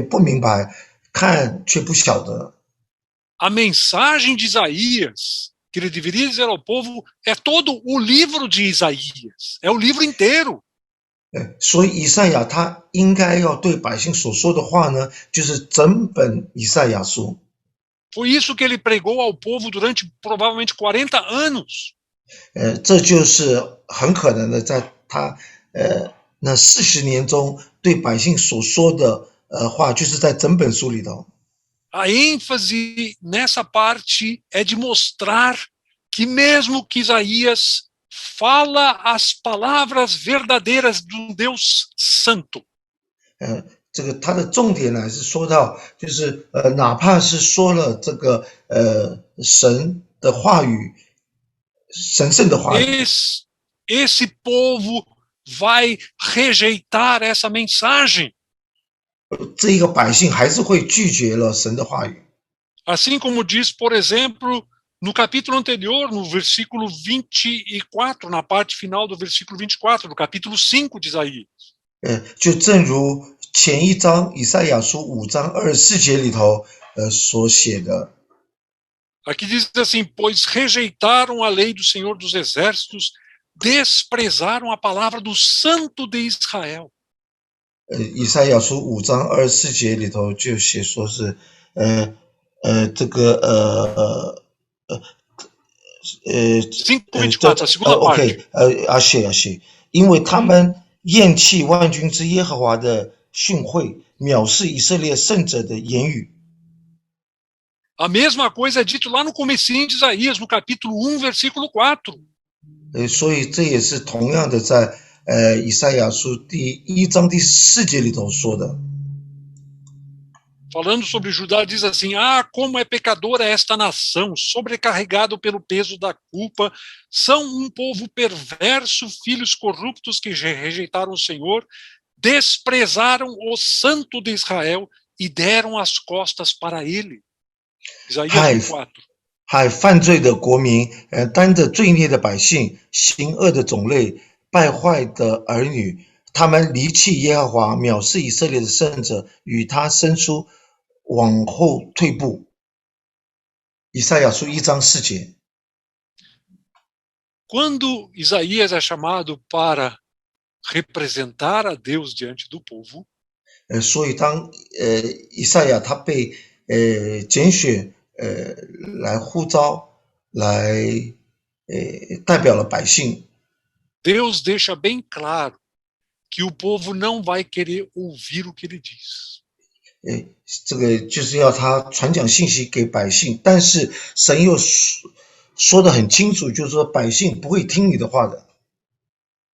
不明白，看却不晓得。A mensagem de Isaías, que ele deveria dizer ao povo, é todo o livro de Isaías. É o livro inteiro. 所以以赛亚他应该要对百姓所说的话呢，就是整本以赛亚书。Foi isso que ele pregou ao povo durante provavelmente 40 anos. 这就是很可能的，在他那40年中对百姓所说的话，就是在整本书里头。A ênfase nessa parte é de mostrar que mesmo que Isaías fala as palavras verdadeiras do Deus Santo. 这个他的重点呢是说到，就是哪怕是说了这个神的话语，神圣的话语。Esse povo vai rejeitar essa mensagem. 这一个百姓还是会拒绝了神的话语。 Assim como diz, por exemplo, no capítulo anterior, no versículo 24, na parte final do versículo 24, do capítulo 5 de Isaías. 就正如前一章以赛亚书5章24节里头所写的。 Aqui diz assim, pois rejeitaram a lei do Senhor dos Exércitos, desprezaram a palavra do Santo de Israel. 以赛亚书5章24节里头就写说是这个5:24, a segunda parte. OK 要写，因为他们厌弃万军之耶和华的训诲，藐视以色列圣者的言语。 A mesma coisa é dito lá no comecinho de Isaías, no capítulo 1, versículo 4. 所以这也是同样的在以赛亚书第1章第4节里头说的。 Falando sobre Judá, diz assim, como é pecadora esta nação, sobrecarregado pelo peso da culpa, são um povo perverso, filhos corruptos que rejeitaram o Senhor, desprezaram o Santo de Israel e deram as costas para ele. Isaías 4. 害犯罪的国民，担着罪孽的百姓，行恶的种类，败坏的儿女，他们离弃耶和华，藐视以色列的圣者，与他生出，往后退步。以赛亚书1章4节。 Quando Isaías é chamado para representar a Deus diante do povo, 所以当以赛亚他被拣选来呼召，来代表了百姓。 Deus deixa bem claro que o povo não vai querer ouvir o que ele diz. 这个就是要他传讲信息给百姓，但是神又说得很清楚，就是说百姓不会听你的话的。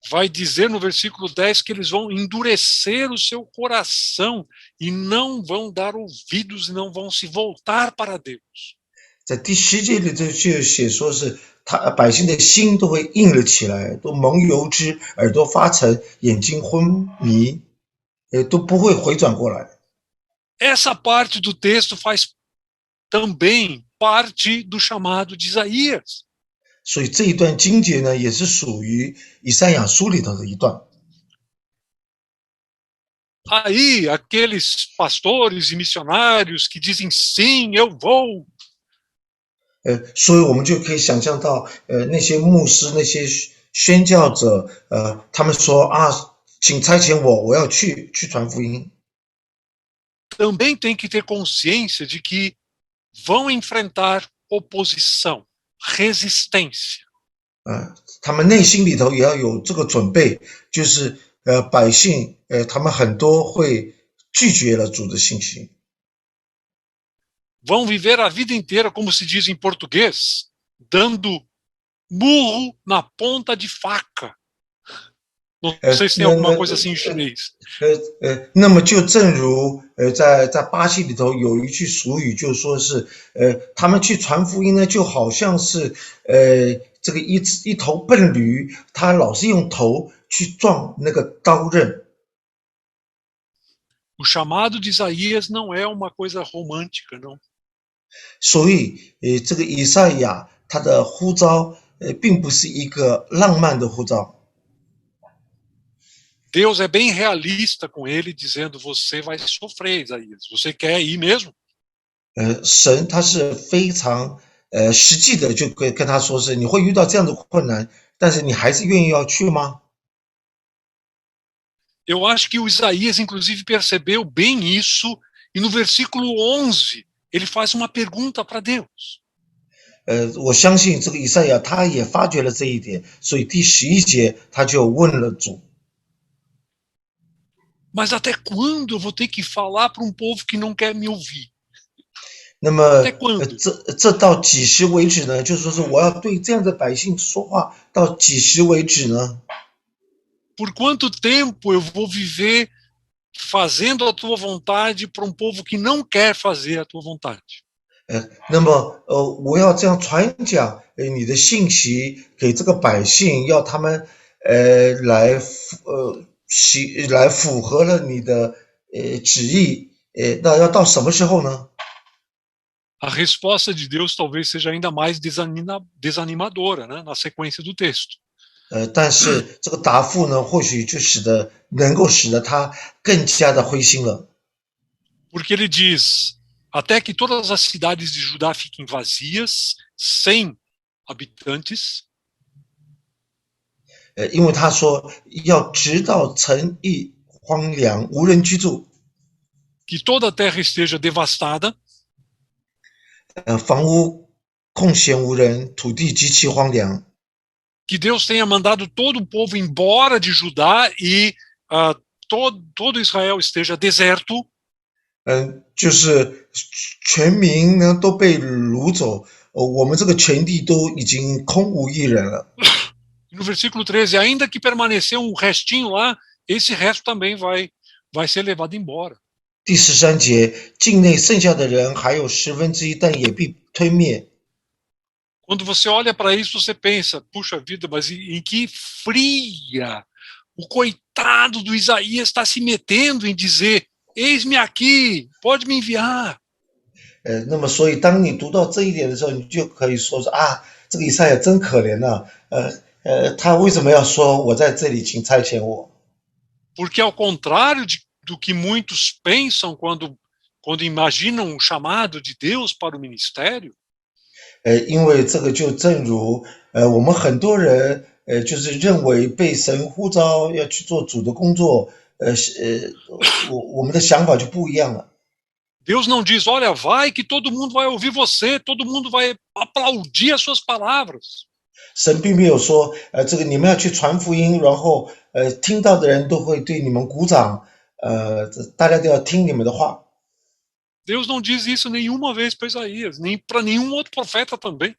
Vai dizer no versículo 10 que eles vão endurecer o seu coração e não vão dar ouvidos e não vão se voltar para Deus. 在第10节里头就写说是百姓的心都会硬了起来，都蒙油脂，耳朵发沉，眼睛昏迷，都不会回转过来。 Essa parte do texto faz também parte do chamado de Isaías. 所以这一段经节呢，也是属于以赛亚书里头的一段。 Aí, aqueles pastores e missionários que dizem sim, eu vou. 所以我们就可以想象到，那些牧师、那些宣教者，他们说请差遣我，我要去传福音。 Também tem que ter consciência de que vão enfrentar oposição, resistência. 他们内心里头也要有这个准备，就是百姓他们很多会拒绝了主的信息。 Vão viver a vida inteira, como se diz em português, dando murro na ponta de faca. Não sei se tem alguma coisa assim em chinês. 那么就正如在巴西里头有一句俗语，就说是他们去传福音呢，就好像是这个一头笨驴，他老是用头去撞那个刀刃。O chamado de Isaías não é uma coisa romântica, não. 所以，这个以赛亚他的呼召，并不是一个浪漫的呼召。Deus é bem realista com ele, dizendo: você vai sofrer, Isaías. Você quer ir mesmo? 神他是非常实际的，就跟他说是你会遇到这样的困难，但是你还是愿意要去吗？ Eu acho que o Isaías, inclusive, percebeu bem isso, e no versículo 11, ele faz uma pergunta para Deus. 我相信这个以赛亚他也发觉了这一点，所以第11节他就问了主。 Mas até quando eu vou ter que falar para um povo que não quer me ouvir? 那么 Até quando? 这到几时为止呢？就是说是我要对这样的百姓说话，到几时为止呢？ Por quanto tempo eu vou viver fazendo a tua vontade para um povo que não quer fazer a tua vontade? 那么我要这样传讲你的信息给这个百姓，要他们来符合了你的旨意，那要到什么时候呢？ A resposta de Deus talvez seja ainda mais desanimadora, né, na sequência do texto. 但是这个答复呢，或许就能够使得他更加的灰心了。 Porque ele diz: até que todas as cidades de Judá fiquem vazias, sem habitantes. 因为他说要直到城邑荒凉，无人居住。 Que toda a terra esteja devastada. 房屋空闲无人，土地极其荒凉。 Que Deus tenha mandado todo o povo embora de Judá e todo Israel esteja deserto. 就是全民呢都被掳走，我们这个全地都已经空无一人了。 No versículo 13, ainda que permaneceu um restinho lá, esse resto também vai ser levado embora. 第13节，境内剩下的人还有1/10，但也必吞灭。 Quando você olha para isso, você pensa: puxa vida, mas em que fria o coitado do Isaías está se metendo em dizer: eis-me aqui, pode me enviar. 那么所以当你读到这一点的时候，你就可以说啊，这个以赛亚真可怜啊，他为什么要说我在这里，请差遣我？ Porque ao contrário do que muitos pensam quando imaginam o chamado de Deus para o ministério, 因为这个就正如我们很多人就是认为被神呼召要去做主的工作，我们的想法就不一样了。 Deus não diz: olha, vai que todo mundo vai ouvir você, todo mundo vai aplaudir as suas palavras. 神并没有说这个你们要去传福音，然后听到的人都会对你们鼓掌，大家都要听你们的话。 Deus não diz isso nenhuma vez para Isaías, nem para nenhum outro profeta também.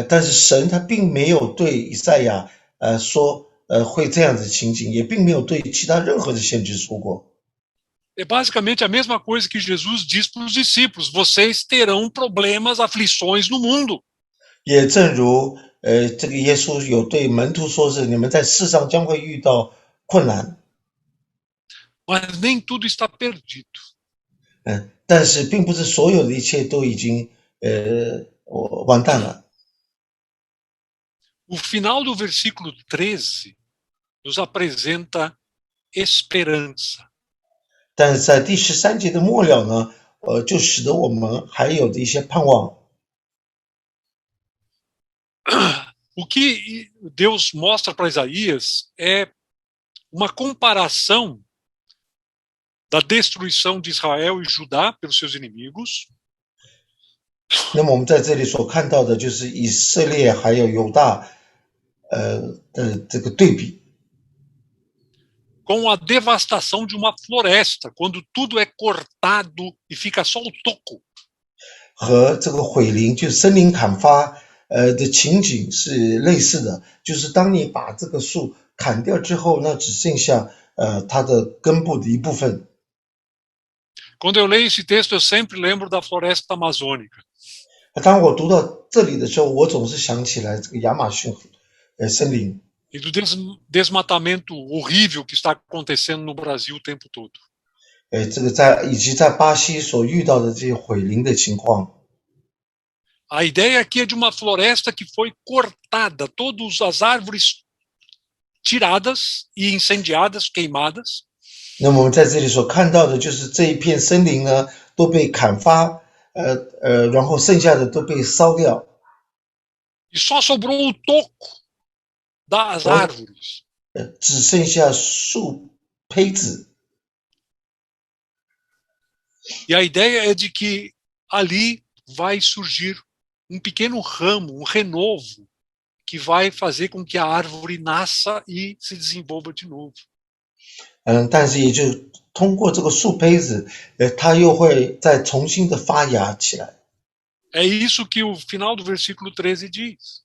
但是神他并没有对以赛亚说会这样子情景，也并没有对其他任何的先知说过。 É basicamente a mesma coisa que Jesus diz para os discípulos: vocês terão problemas, aflições no mundo. 也正如这个耶稣有对门徒说是你们在世上将会遇到困难。 Mas nem tudo está perdido. 但是并不是所有的一切都已经完蛋了。 O final do versículo 13 nos apresenta esperança. 但是在第13节的末了呢，就使得我们还有的一些盼望。 O que Deus mostra para Isaías é uma comparação da destruição de Israel e Judá pelos seus inimigos. 那么我们在这里所看到的就是以色列还有犹大的这个对比。 Com a devastação de uma floresta, quando tudo é cortado e fica só o toco. 和这个毁林，就森林砍伐的情景是类似的，就是当你把这个树砍掉之后，那只剩下它的根部的一部分。 Quando eu leio esse texto, eu sempre lembro da floresta amazônica. 当我读到这里的时候，我总是想起来这个亚马逊森林。 E do desmatamento horrível que está acontecendo no Brasil o tempo todo. 这个以及在巴西所遇到的这些毁林的情况。A ideia aqui é de uma floresta que foi cortada, todas as árvores tiradas e incendiadas, queimadas. 那么我们在这里所看到的就是这一片森林呢都被砍伐，然后剩下的都被烧掉。E só sobrou o toco das árvores. 只剩下树胚子。E a ideia é de que ali vai surgir um pequeno ramo, um renovo, que vai fazer com que a árvore nasça e se desenvolva de novo. 但是也就通过这个树胚子，它又会再重新的发芽起来。É isso que o final do versículo 13 diz.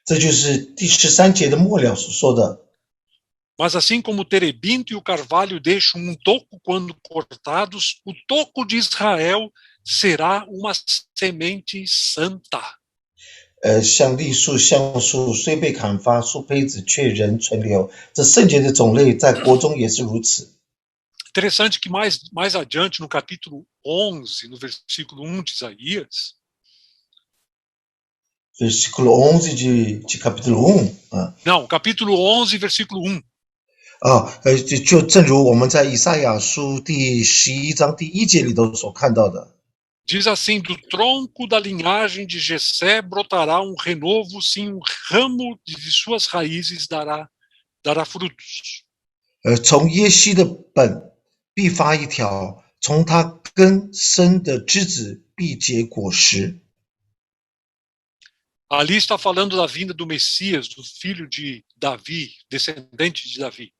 这就是第13节的末了所说的。Mas assim como o terebinto e o carvalho deixam um toco quando cortados, o toco de Israel será uma semente santa. 像栗树、橡树虽被砍伐，树胚子却仍存留。这圣洁的种类在国中也是如此。Interessante que mais adiante, no capítulo 11, no versículo 1 de Isaías, Versículo 11 de capítulo 1 Não, capítulo 11, versículo 1. 就正如我们在以赛亚书第11章第1节里头所看到的。Diz assim: do tronco da linhagem de Jessé brotará um renovo, sim, um ramo de suas raízes dará frutos. 从耶西的本必发一条，从他根生的枝子必结果实。Ali está falando da vinda do Messias, do filho de Davi, descendente de Davi.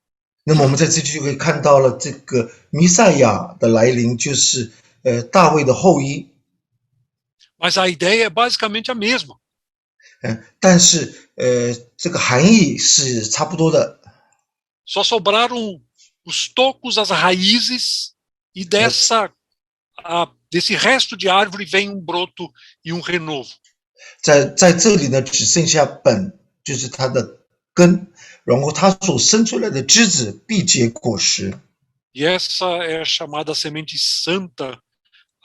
那么我们在这里就可以看到了这个弥赛亚的来临，就是大卫的后裔。Mas a ideia é basicamente a mesma. 但是这个含义是差不多的。Só sobraram os tocos, as raízes, e desse resto de árvore vem um broto e um renovo. 在这里呢，只剩下本，就是它的根，然后它所生出来的枝子必结果实。E essa é a chamada semente santa,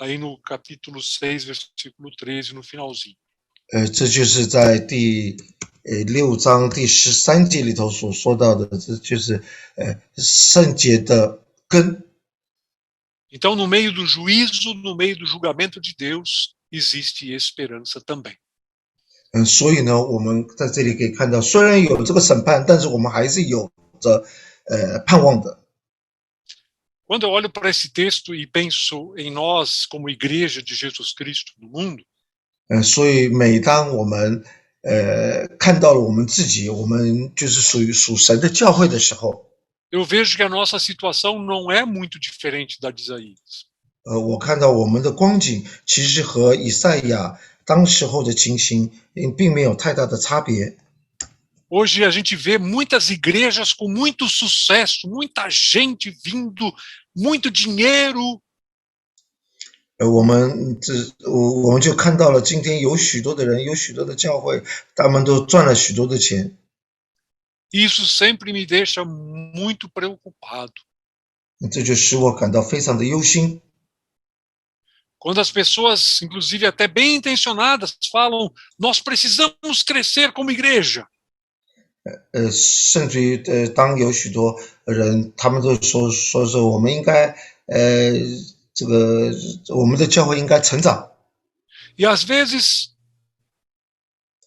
aí no capítulo 6, versículo 13, no finalzinho. 这就是在第6章第13节里头所说到的，这就是圣洁的根。Então, no meio do juízo, no meio do julgamento de Deus, existe esperança também. 所以呢，我们在这里可以看到，虽然有这个审判，但是我们还是有着盼望的。Quando eu olho para esse texto e penso em nós como igreja de Jesus Cristo no mundo, 所以每当我们看到了我们自己，我们就是属神的教会的时候， eu vejo que a nossa situação não é muito diferente da de Isaías. 我看到我们的光景其实和以赛亚当时候的情形并没有太大的差别。 Hoje a gente vê muitas igrejas com muito sucesso, muita gente vindo, muito dinheiro. 我们就看到了今天有许多的人，有许多的教会，他们都赚了许多的钱。 Isso sempre me deixa muito preocupado. 这就使我感到非常的忧心。 Quando as pessoas, inclusive até bem intencionadas, falam: nós precisamos crescer como igreja. 甚至于当有许多人，他们都说是我们应该这个我们的教会应该成长。 E às vezes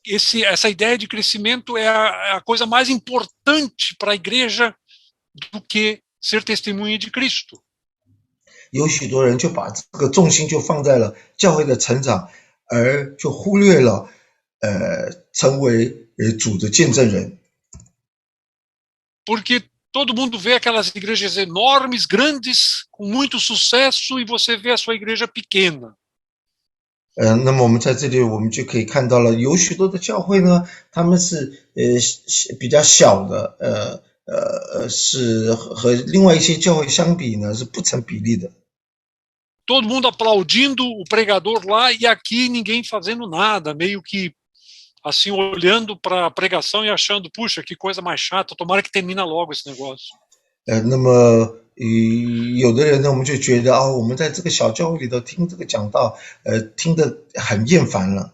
essa ideia de crescimento é a coisa mais importante para a igreja do que ser testemunha de Cristo. 有许多人就把这个重心就放在了教会的成长，而就忽略了成为主的见证人。 Porque todo mundo vê aquelas igrejas enormes, grandes, com muito sucesso, e você vê a sua igreja pequena. 那么我们在这里，我们就可以看到了，有许多的教会呢，他们是比较小的，是和另外一些教会相比呢，是不成比例的。 Todo mundo aplaudindo o pregador lá e aqui ninguém fazendo nada, meio que assim olhando para a pregação e achando, puxa, que coisa mais chata, tomara que termina logo esse negócio. 那么有的人呢，我们就觉得我们在这个小教会里头听这个讲道，听得很厌烦了。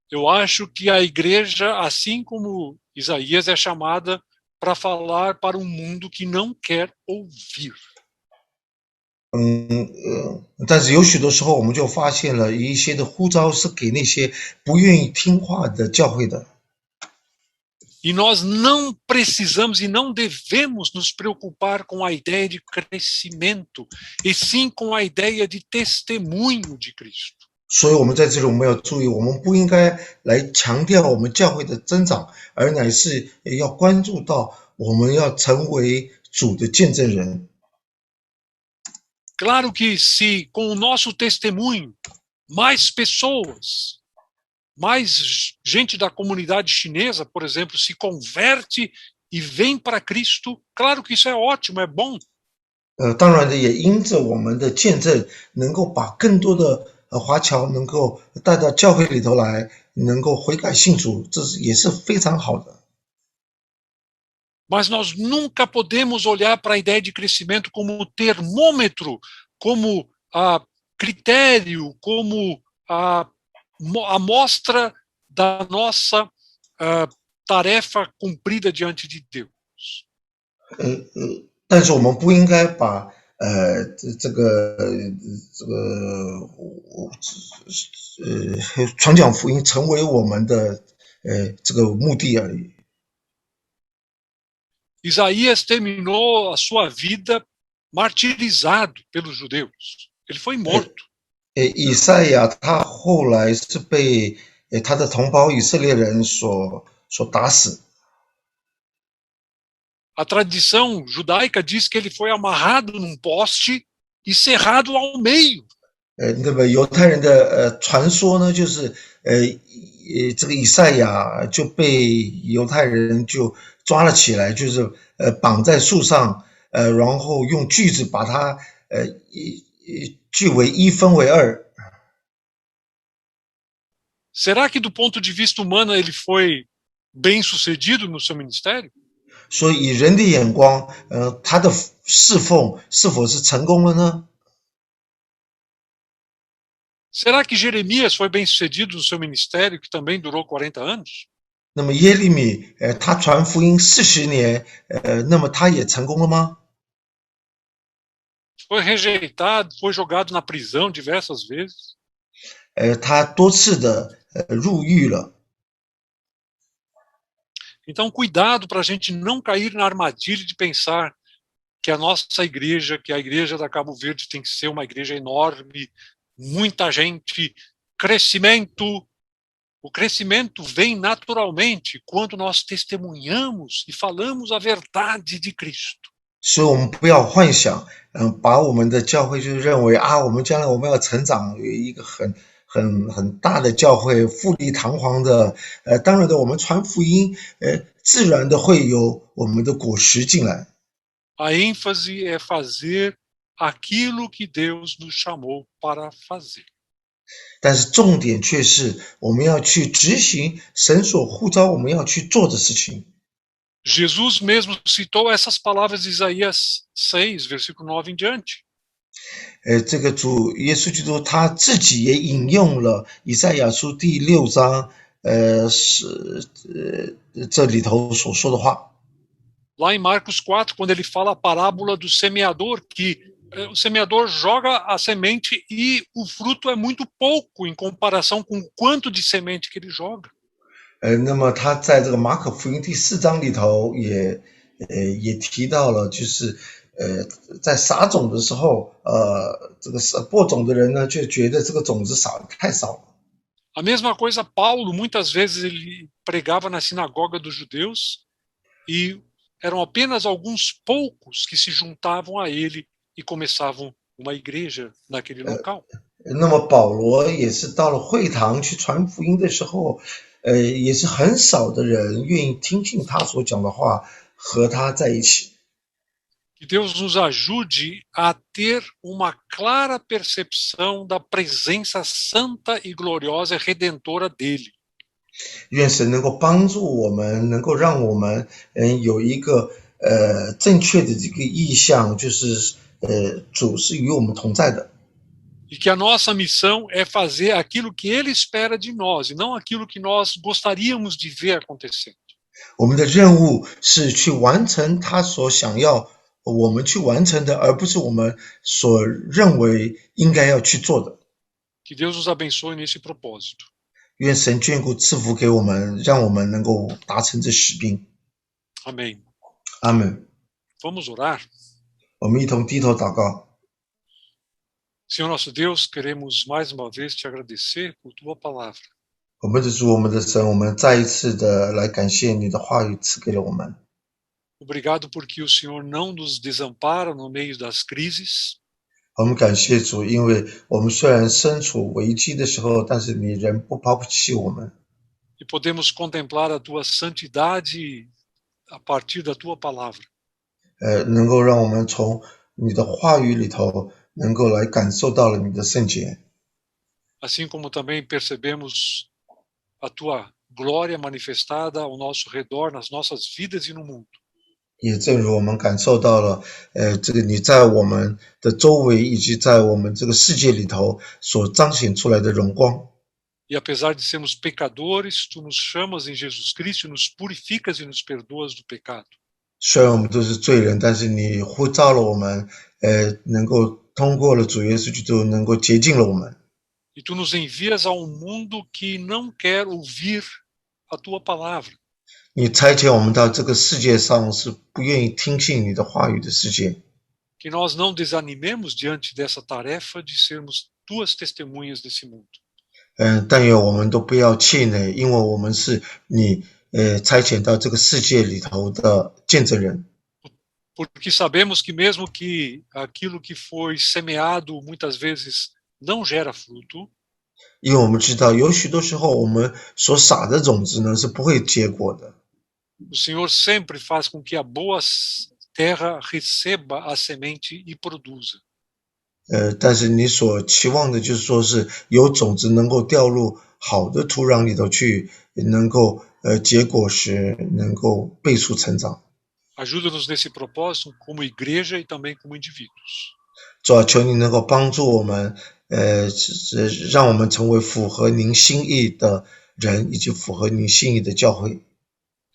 Eu acho que a igreja, assim como Isaías, é chamada para falar para um mundo que não quer ouvir. 但是有许多时候，我们就发现了一些的呼召是给那些不愿意听话的教会的。E nós não precisamos e não devemos nos preocupar com a ideia de crescimento, e sim com a ideia de testemunho de Cristo. 所以我们在这里我们要注意，我们不应该来强调我们教会的增长，而乃是要关注到我们要成为主的见证人。Claro que se com o nosso testemunho mais pessoas, mais gente da comunidade chinesa, por exemplo, se converte e vem para Cristo, claro que isso é ótimo, é bom. 当然的，也因着我们的见证，能够把更多的华侨能够带到教会里头来，能够悔改信主，这也是非常好的。Mas nós nunca podemos olhar para a ideia de crescimento como termômetro, como critério, como a amostra da nossa tarefa cumprida diante de Deus. 但是我们不应该把传讲福音成为我们的这个目的而已。Isaías terminou a sua vida martirizado pelos judeus. Ele foi morto. 以赛亚他后来是被他的同胞以色列人所打死。A tradição judaica diz que ele foi amarrado num poste e cerrado ao meio. 那么犹太人的传说呢，就是这个以赛亚就被犹太人就抓了起来，就是绑在树上，然后用锯子把它锯为一，分为二。Será que do ponto de vista humano ele foi bem sucedido no seu ministério? 所以以人的眼光，他的侍奉是否是成功了呢？ Será que Jeremias foi bem sucedido no seu ministério, que também durou 40 anos? 那么耶利米，他传福音40年，那么他也成功了吗？ Foi rejeitado, foi jogado na prisão diversas vezes. 他多次的入狱了。 Então, cuidado para a gente não cair na armadilha de pensar que a nossa igreja, que a igreja da Cabo Verde tem que ser uma igreja enorme, muita gente, crescimento. O crescimento vem naturalmente quando nós testemunhamos e falamos a verdade de Cristo. 所以我们不要幻想，把我们的教会就认为我们将来我们要成长，有一个很大的教会，富丽堂皇的。当然的，我们传福音，自然的会有我们的果实进来。A ênfase é fazer aquilo que Deus nos chamou para fazer. 但是重点却是我们要去执行神所呼召我们要去做的事情。Jesus mesmo citou essas palavras de Isaías 6, versículo 9 em diante. 这个主耶稣基督他自己也引用了以赛亚书第6章，这里头所说的话。Lá em Marcos 4, quando ele fala a parábola do semeador, que o semeador joga a semente e o fruto é muito pouco em comparação com o quanto de semente que ele joga. 那么他在这个马可福音第4章里头也提到了，就是在撒种的时候，这个播种的人呢，就觉得这个种子太少了。A mesma coisa Paulo, muitas vezes ele pregava na sinagoga dos judeus e eram apenas alguns poucos que se juntavam a ele e começavam uma igreja naquele local. 那么保罗也是到了会堂去传福音的时候，也是很少的人愿意听信他所讲的话，和他在一起。Que Deus nos ajude a ter uma clara percepção da presença santa e gloriosa e redentora dele. 愿神能够帮助我们，能够让我们有一个正确的这个意向，就是主是与我们同在的。E que a nossa missão é fazer aquilo que ele espera de nós, e não aquilo que nós gostaríamos de ver acontecendo. 我们的任务是去完成他所想要我们去完成的，而不是我们所认为应该要去做的。Que Deus nos abençoe nesse propósito. 愿神眷顾赐福给我们，让我们能够达成这使命。Amém. 阿门。 Vamos orar. 我们一同低头祷告。 Senhor nosso Deus, queremos mais uma vez te agradecer por tua palavra. 我们的主，我们的神，我们再一次的来感谢你的话语赐给了我们。 Obrigado porque o Senhor não nos desampara no meio das crises. 我们感谢主，因为我们虽然身处危机的时候，但是你仍不抛弃我们。 E podemos contemplar a tua santidade a partir da tua palavra. 能够让我们从你的话语里头，能够来感受到了你的圣洁。 Assim como também percebemos a tua glória manifestada ao nosso redor, nas nossas vidas e no mundo. 也正如我们感受到了，这个你在我们的周围以及在我们这个世界里头所彰显出来的荣光。 E apesar de sermos pecadores, tu nos chamas em Jesus Cristo, nos purificas e nos perdoas do pecado. 虽然我们都是罪人，但是你呼召了我们，能够通过了主耶稣基督，能够洁净了我们。 E tu nos envias a um mundo que não quer ouvir a tua palavra. 你差遣我们到这个世界上，是不愿意听信你的话语的世界。 Que nós não desanimemos diante dessa tarefa de sermos tuas testemunhas desse mundo. 但愿我们都不要气馁，因为我们是你差遣到这个世界里头的见证人。 Porque sabemos que mesmo que aquilo que foi semeado muitas vezes não gera fruto, 因为我们知道，有许多时候我们所撒的种子呢是不会结果的。 o Senhor sempre faz com que a boa terra receba a semente e produza. 但是你所期望的就是说是有种子能够掉入好的土壤里头去，能够结果实，能够倍数成长。 Ajuda-nos nesse propósito como igreja e também como indivíduos. 主啊，求你能够帮助我们，让我们成为符合您心意的人，以及符合您心意的教会。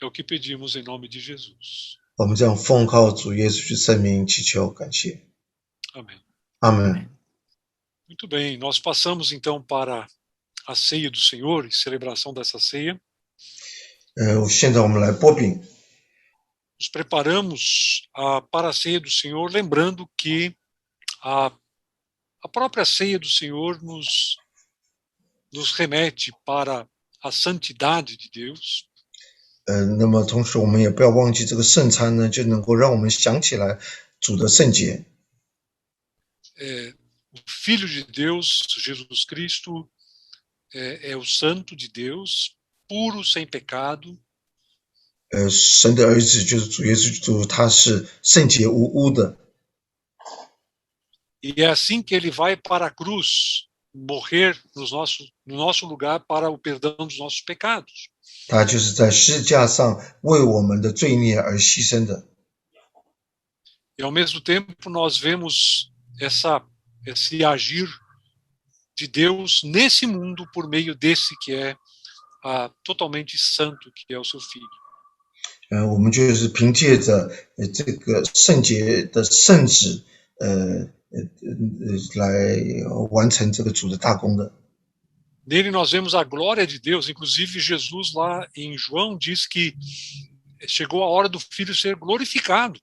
É o que pedimos em nome de Jesus. 我们这样奉靠主耶稣的圣名祈求感谢， Amém. 阿门。 Muito bem, nós passamos então para a ceia do Senhor e celebração dessa ceia. 现在我们来擘饼， Nos preparamos para a ceia do Senhor, lembrando que a própria ceia do Senhor nos remete para a santidade de Deus. 那么同时我们也不要忘记这个圣餐呢，就能够让我们想起来主的圣洁。 O Filho de Deus, Jesus Cristo, é o Santo de Deus, puro, sem pecado. 神的儿子就是主耶稣基督，他是圣洁无污的。 E é assim que ele vai para a cruz, morrer no nosso lugar para o perdão dos nossos pecados. 他就是在十字架上为我们的罪孽而牺牲的。 E ao mesmo tempo nós vemos esse agir de Deus nesse mundo por meio desse que é totalmente santo, que é o seu Filho. 我们就是凭借着这个圣洁的圣旨，来完成这个主的大功的。 Nele nós vemos a glória de Deus, inclusive Jesus lá em João diz que chegou a hora do Filho ser glorificado.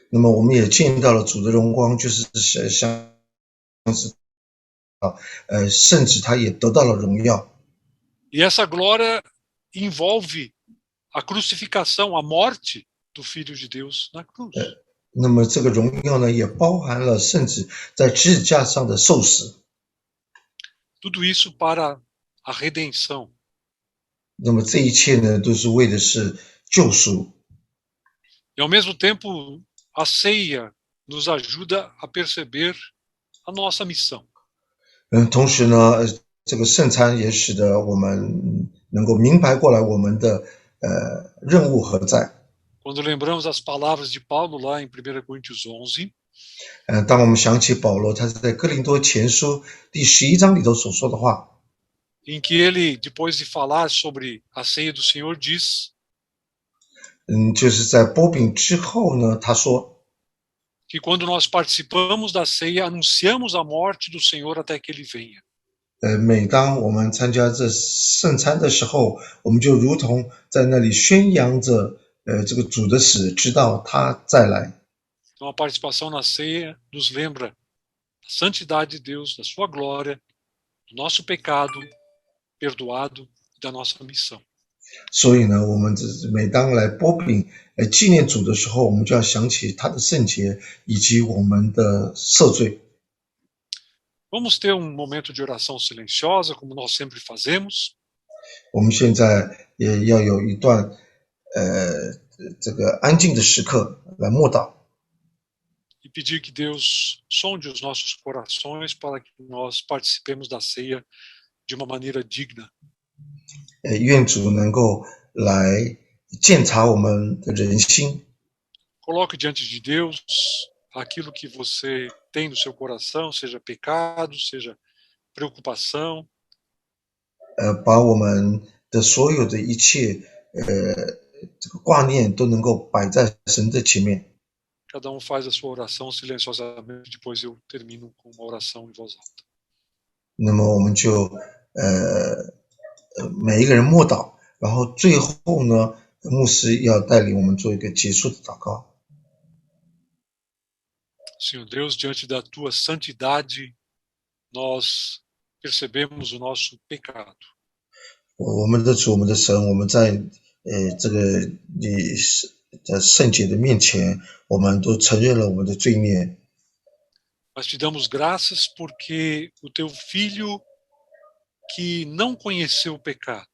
那么我们也见到了主的荣光，就是像是圣旨他也得到了荣耀。 E essa glória envolve a crucificação, a morte do Filho de Deus na cruz. 那么这个荣耀呢，也包含了圣旨在十字架上的受死。 Tudo isso para a redenção. 那么这一切呢，都是为的是救赎。 E ao mesmo tempo, a ceia nos ajuda a perceber a nossa missão. 同时呢，这个圣餐也使得我们能够明白过来我们的任务何在。Quando lembramos as palavras de Paulo lá em 1 Coríntios 11, 当我们想起保罗他在哥林多前书第11章里头所说的话， em que ele, depois de falar sobre a ceia do Senhor, diz 就是在擘饼之后呢，他说 que quando nós participamos da ceia, anunciamos a morte do Senhor até que ele venha. 每当我们参加这圣餐的时候，我们就如同在那里宣扬着这个主的死，直到他再来。 Então a participação na ceia nos lembra da santidade de Deus, da sua glória, do nosso pecado perdoado e da nossa missão. 所以呢，我们每当来擘饼纪念主的时候，我们就要想起他的圣洁以及我们的赦罪。 Vamos ter um momento de oração silenciosa, como nós sempre fazemos. 我们现在也要有一段这个安静的时刻来默祷， E pedir que Deus sonde os nossos corações para que nós participemos da ceia de uma maneira digna. 愿主能够来鉴察我们的人心。 Coloque diante de Deus aquilo que você tem no seu coração, seja pecado, seja preocupação. 把我们的所有的一切这个挂念都能够摆在神的前面。 Cada faz a sua oração silenciosamente, depois eu termino com uma oração em voz alta. 那么我们就每一个人默祷，然后最后呢，牧师要带领我们做一个结束的祷告。 Senhor Deus, diante da tua santidade, nós percebemos o nosso pecado. 我们的主，我们的神，我们在这个你的圣洁的面前，我们都承认了我们的罪孽。 Nós te damos graças porque o teu filho que não conheceu o pecado,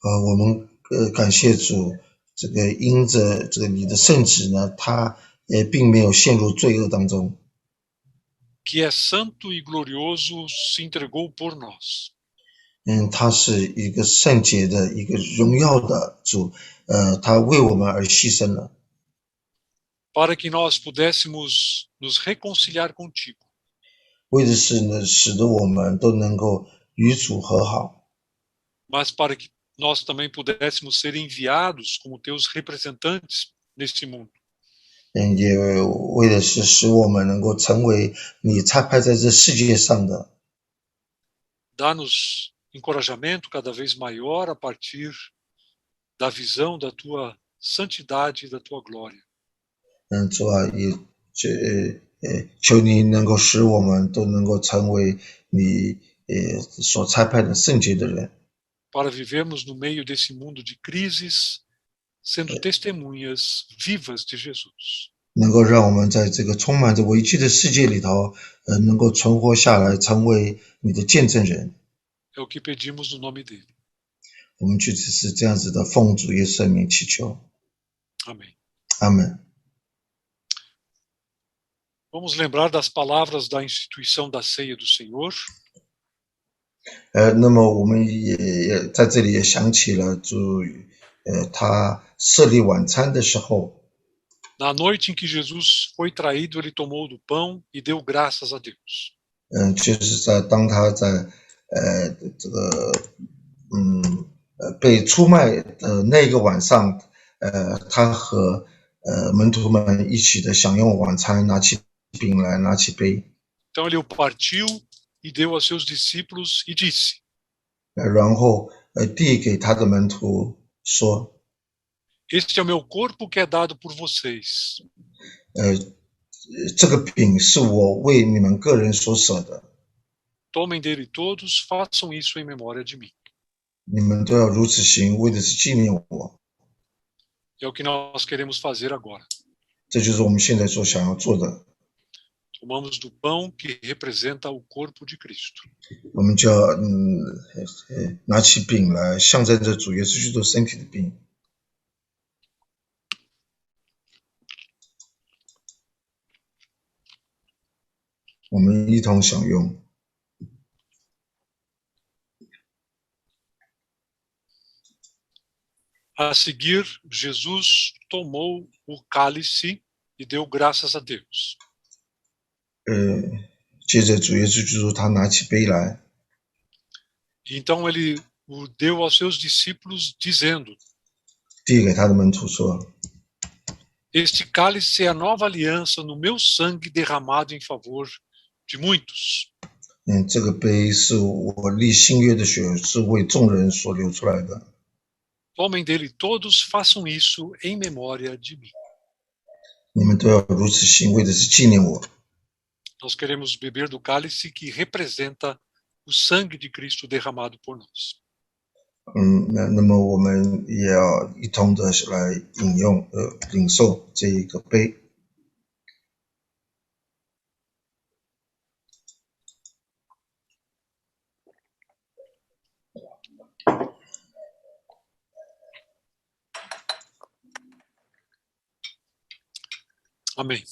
我们感谢主，这个因着这个你的圣旨呢，他并没有陷入罪恶当中。 que é santo e glorioso, se entregou por nós. 他是一个圣洁的、一个荣耀的主，他为我们而牺牲了， Para que nós pudéssemos nos reconciliar contigo. 为的是呢，使得我们都能够与主和好， Mas para que nós também pudéssemos ser enviados como teus representantes neste mundo. 也为的是使我们能够成为你差派在这世界上的。 Dá-nos encorajamento cada vez maior a partir da visão da tua santidade e da tua glória. 主啊，求你能够使我们都能够成为你所差派的圣洁的人， Para vivermos no meio desse mundo de crises, sendo testemunhas vivas de Jesus. 能够让我们在这个充满着危机的世界里头，能够存活下来，成为你的见证人。 É o que pedimos no nome dele. 我们就只是这样子的奉主耶稣名祈求， Amém. 阿门。 Vamos lembrar das palavras da instituição da ceia do Senhor. 那么我们也在这里也想起了主，他设立晚餐的时候， Na noite em que Jesus foi traído, ele tomou do pão e deu graças a Deus. 就是当他在这个被出卖的那个晚上，他和门徒们一起的享用晚餐，拿起饼来，拿起杯， Então ele o partiu e deu aos seus discípulos e disse: 然后递给他的门徒说， Este é o meu corpo que é dado por vocês. 这个饼是我为你们个人所舍的， Tomem dele todos, façam isso em memória de mim. 你们都要如此行，为的是纪念我。 É o que nós queremos fazer agora. 这就是我们现在所想要做的。 Tomamos do pão que representa o corpo de Cristo. 我们就要拿起饼来，象征着主耶稣基督身体的饼。 我们一同享用。A seguir, Jesus tomou o cálice e deu graças a Deus. 接着主耶稣基督他拿起杯来， Então ele o deu aos seus discípulos, dizendo: 递给他的门徒说 Este cálice é a nova aliança no meu sangue derramado em favor de muitos. 这个杯是我立新约的血，是为众人所流出来的。 Tomem dele todos, façam isso em memória de mim. 你们都要如此行，为的是纪念我。 Nós queremos beber do cálice que representa o sangue de Cristo derramado por nós. 那么我们也要一同的来领受这一个杯。 Amém.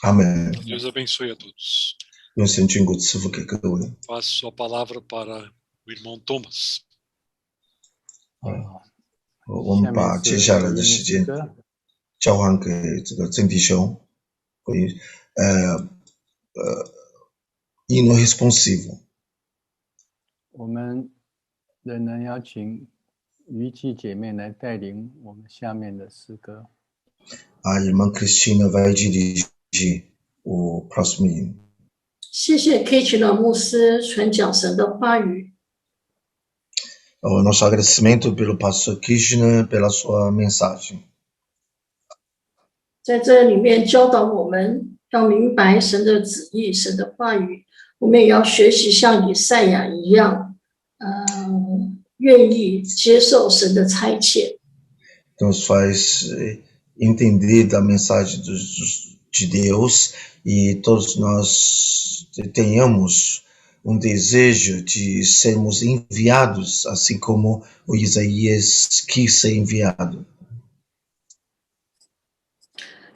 阿门。 Deus abençoe a todos. 愿神眷顾赐福给各位。 Passo a palavra para o irmão Thomas. 我们把接下来的时间交还给这个郑弟兄，hino responsivo。 我们仍然邀请余季姐妹来带领我们下面的诗歌。 A irmã Cristina vai dirigir o próximo hino. 谢谢 Kitchener 牧师传讲神的话语。 O nosso agradecimento pelo pastor Kirchner pela sua mensagem. 在这里面教导我们要明白神的旨意、神的话语，我们也要学习像以赛亚一样，愿意接受神的差遣。 Nos faz entender da mensagem de Deus e todos nós tenhamos desejo de sermos enviados, assim como o Isaías quis ser enviado.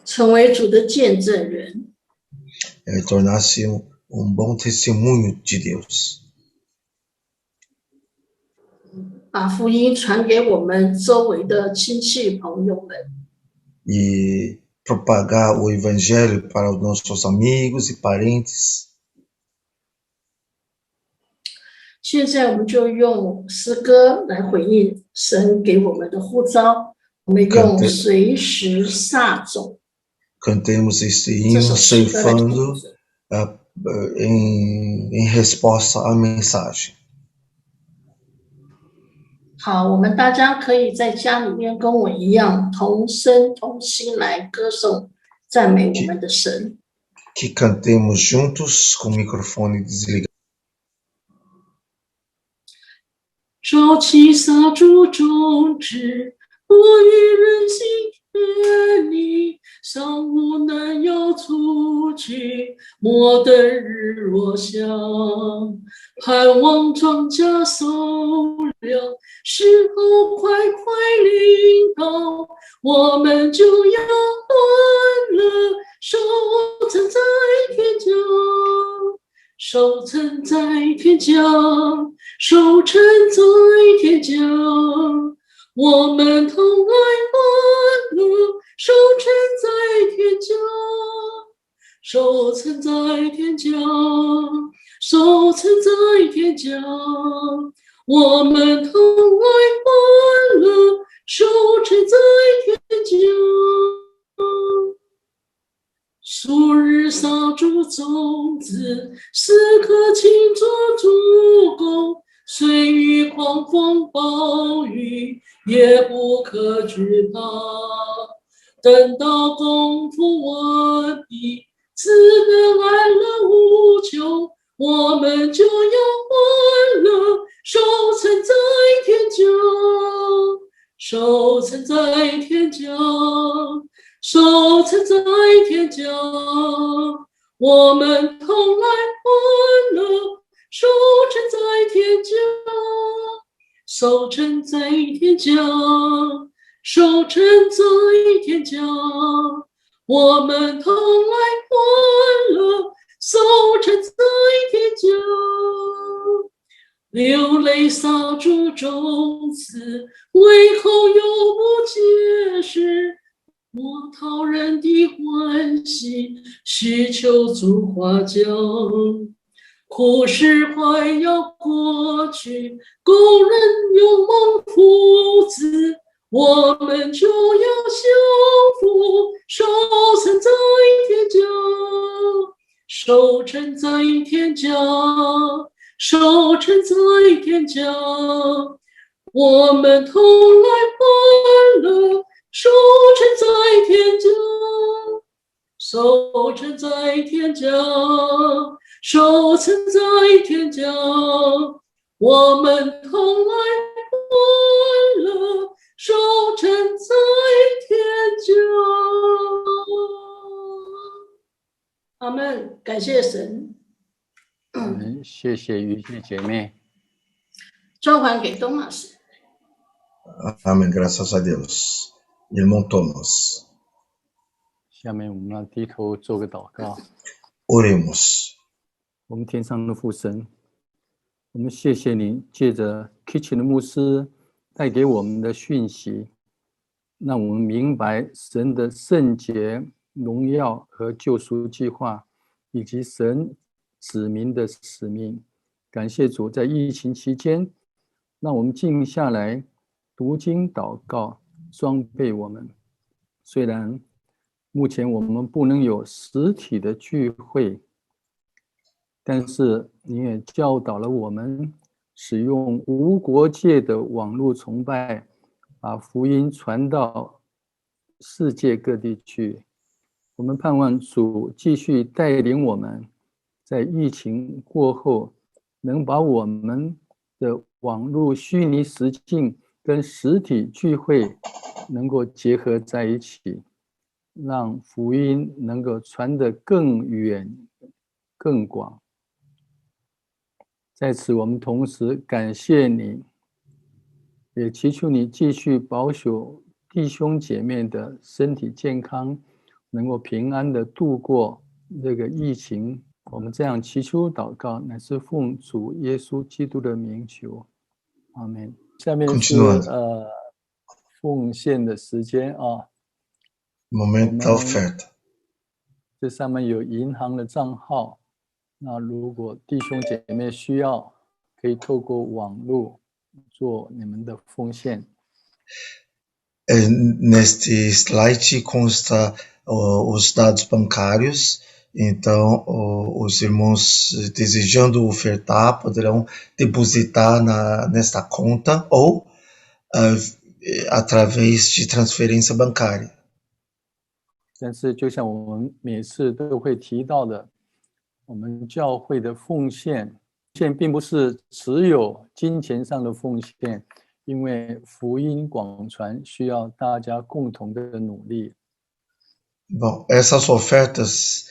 成为主的见证人， Tornar-se bom testemunho de Deus. 把福音传给我们周围的亲戚朋友们。 E propagar o evangelho para os nossos amigos e parentes. 现在我们就用诗歌来回应神给我们的呼召，我们用随时撒种。 Cantemos este hino ceifando em resposta à mensagem. 好，我们大家可以在家里面跟我一样，同声同心来歌颂、赞美我们的神。 Que cantemos juntos com o microfone desligado. 朝起撒种种子，我与人心远离，上午南要出去，莫等日落下，盼望庄稼收了，时候快快临到，我们就要欢乐，收成在天降。 收成在天降，收成在天降，我们同爱欢乐。收成在天降，收成在天降，收成在天降，我们同爱欢乐。收成在天降。 素日撒种种子，时刻勤做主工，虽遇狂风暴雨，也不可惧怕。等到功夫完毕，赐得安乐无穷，我们就要欢乐。收成在天降，收成在天降。 收成在天降，我们同来欢乐。收成在天降，收成在天降，收成在天降，我们同来欢乐。收成在天降，流泪撒出种子，为后有不结实，莫讨人的欢喜，需求主花浆。苦事快要过去，工人有梦福子，我们就要享福，收成在天家，收成在天家，收成在天家，我们同来欢乐，收成在天家，收成在天家，收成在天家，我们同来欢乐，收成在天家。阿们，感谢神。谢谢于姐姐妹。交还给东老师。Amém. Graças a Deus. Irmão Thomas. 下面我们要低头做个祷告。Oremos. 我们天上的父神，我们谢谢你借着 Kitchen 的牧师带给我们的讯息，让我们明白神的圣洁、荣耀和救赎计划，以及神子民的使命。感谢主，在疫情期间，让我们静下来读经祷告，装备我们。虽然目前我们不能有实体的聚会，但是你也教导了我们使用无国界的网络崇拜，把福音传到世界各地去。我们盼望主继续带领我们，在疫情过后，能把我们的网络虚拟实境跟实体聚会能够结合在一起，让福音能够传得更远更广。在此我们同时感谢你，也祈求你继续保守弟兄姐妹的身体健康，能够平安的度过这个疫情。我们这样祈求祷告，乃是奉主耶稣基督的名求，阿们。下面是奉献的时间啊。Momento da oferta. 这上面有银行的账号，那如果弟兄姐妹需要，可以透过网络做你们的奉献。Neste slide consta os dados bancários, então os irmãos desejando ofertar poderão depositar nesta conta ou através de transferência bancária. 但是就像我们每次都会提到的，我们教会的奉献并不是只有金钱上的奉献，因为福音广传需要大家共同的努力。Bom, essas ofertas,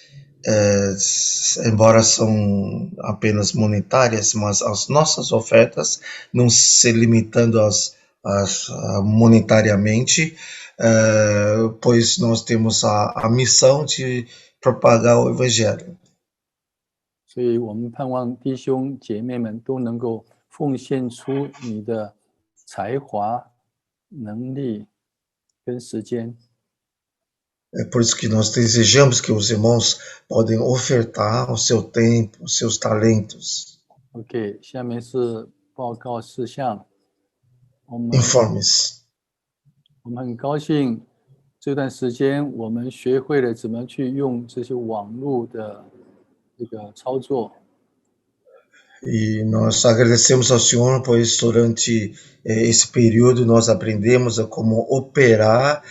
embora são apenas monetárias, mas as nossas ofertas, não se limitando monetariamente, pois nós temos a missão de propagar o Evangelho. 所以我们盼望弟兄姐妹们都能够奉献出你的才华、能力跟时间。É por isso que nós desejamos que os irmãos podem ofertar o seu tempo, os seus talentos. OK， 下面是报告事项。Informes. 我们很高兴这段时间我们学会了怎么去用这些网络的这个操作。E nós agradecemos ao Senhor, pois durante esse período nós aprendemos a como operar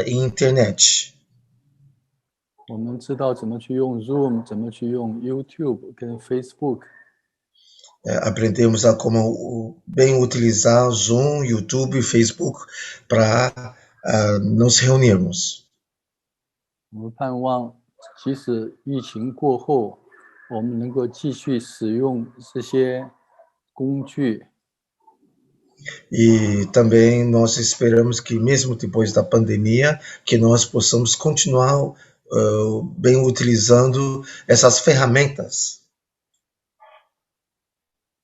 em internet. 我们知道怎么去用 Zoom， 怎么去用 YouTube 跟 Facebook。Aprendemos a como bem utilizar Zoom, YouTube e Facebook para nos reunirmos. 我们盼望，即使疫情过后，我们能够继续使用这些工具。E também nós esperamos que mesmo depois da pandemia, que nós possamos continuar bem utilizando essas ferramentas.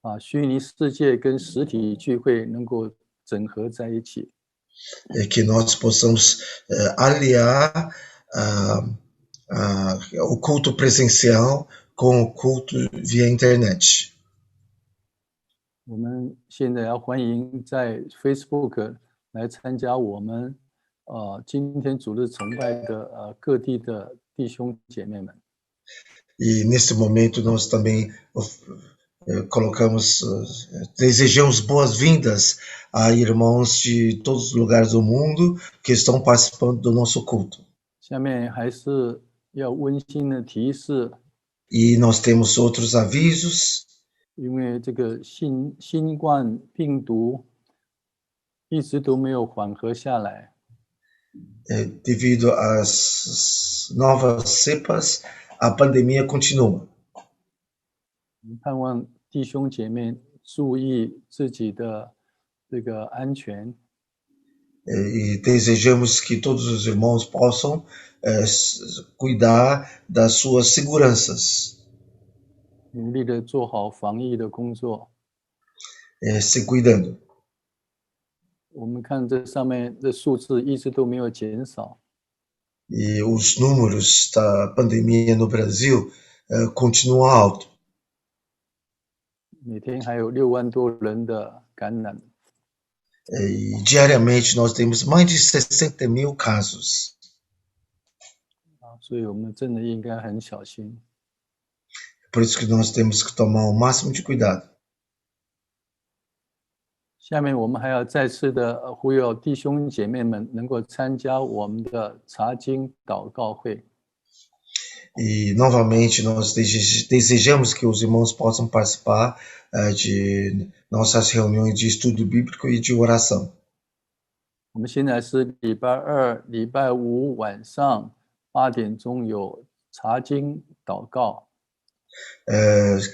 把虚拟世界跟实体聚会能够整合在一起。Que nós possamos aliar o culto presencial com o culto via internet. 我们现在要欢迎在 Facebook 来参加我们今天主日崇拜的各地的弟兄姐妹们。E nesse momento nós também desejamos boas-vindas a irmãos de todos os lugares do mundo que estão participando do nosso culto. 下面还是要温馨的提示。E nós temos outros avisos. 因为这个新冠病毒一直都没有缓和下来。Devido às novas cepas, a pandemia continua. 盼望弟兄姐妹注意自己的这个安全。E desejamos que todos os irmãos possam cuidar das suas seguranças. 努力的做好防疫的工作。Se cuidando. 我们看这上面的数字一直都没有减少。E os números da pandemia no Brasil continuam altos. 每天还有6万多人的感染。E diariamente nós temos mais de 60.000 casos. 所以我们真的应该很小心。Por isso que nós temos que tomar o máximo de cuidado. 下面我们还要再次的呼吁弟兄姐妹们能够参加我们的查经祷告会。E novamente nós desejamos que os irmãos possam participar de nossas reuniões de estudo bíblico e de oração. 我们现在是礼拜2、礼拜5晚上8点钟有查经祷告。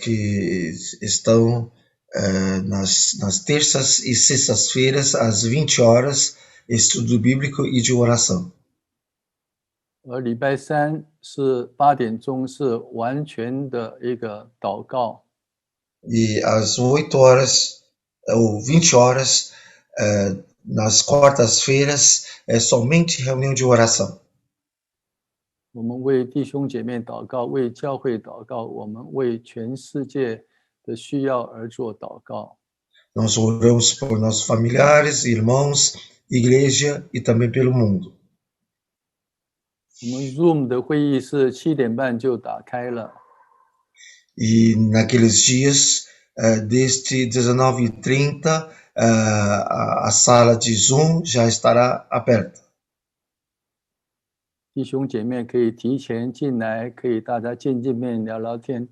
Que estão nas terças e sextas-feiras às 20 horas, estudo bíblico e de oração. 而礼拜3是8点钟是完全的一个祷告。E às 8 horas ou 20 horas, nas quartas-feiras, é somente reunião de oração. 我们为弟兄姐妹祷告，为教会祷告，我们为全世界的需要而做祷告。Nós oramos por nossos familiares, irmãos, igreja e também pelo mundo. 我们 Zoom 的会议是7点半就打开了。E naqueles dias, desde 19h30, a sala de Zoom já estará aberta. 弟兄姐妹可以提前进来，可以大家见见面聊聊天。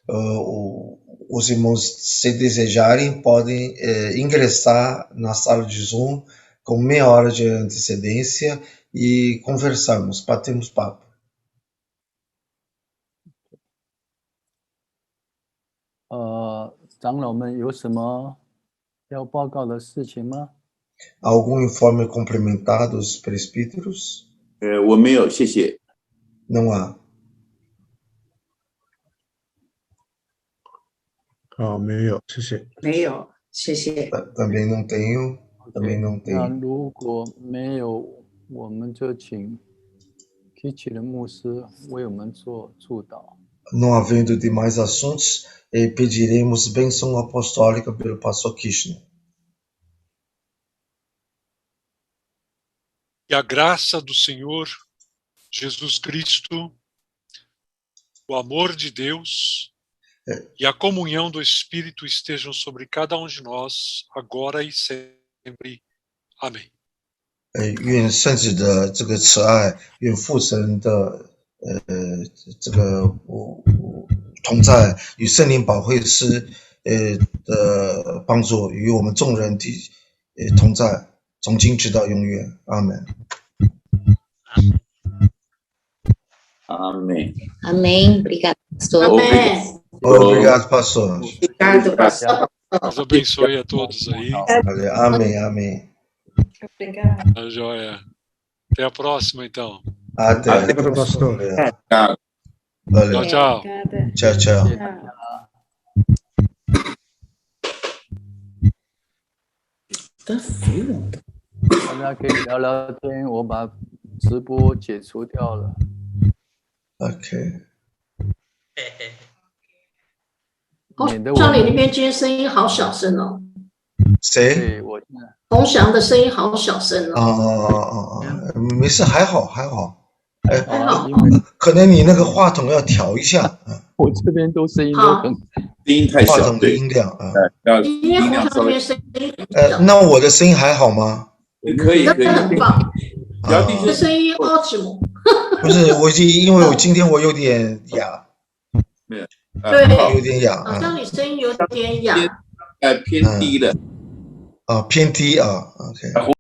Os irmãos, se desejarem, podem ingressar na sala de Zoom com meia hora de antecedência e conversarmos, batermos papo. 长老们有什么要报告的事情吗？ Algum informe complementar dos presbíteros? 我没有，谢谢。 Não há. 没有，谢谢。没有，谢谢。 Também não tenho. Também não 那 tenho. 如果没有，我们就请 Kitty 的牧师为我们做祝祷。 Não havendo demais assuntos, pediremos bênção apostólica pelo pastor Kirchner. E a graça do Senhor Jesus Cristo, o amor de Deus e a comunhão do Espírito estejam sobre cada um de nós, agora e sempre. Amém. 愿圣子的这个慈爱，愿父神的这个同在与圣灵保惠师的帮助与我们众人同在，从今直到永远。阿门。 Amém. Amém. Obrigada, pastor. Amém. Obrigado, pastor. Obrigado, pastor. Deus abençoe a todos aí. Amém, amém. Obrigada. Tá joia. Até a próxima, então. Até, pastor. Valeu. Tchau, tchau. Obrigada. Tchau, tchau. Tchau. 真肥人的。大家可以聊聊天，我把直播解除掉了。 OK，免得洪祥，你我那边今天声音好小声哦，谁？对我现在洪祥的声音好小声啊哦。没事，还好还好。哎，还好因为可能你那个话筒要调一下，我这边都声音都很声音太小，话筒的对，音量啊。要今天洪祥那边声音很小，那我的声音还好吗？可以，真的很棒，不要低你的声音ótimo。不是，因为我今天我有点哑，对很好有点哑好像你声音有点哑。偏低了。偏低啊。OK。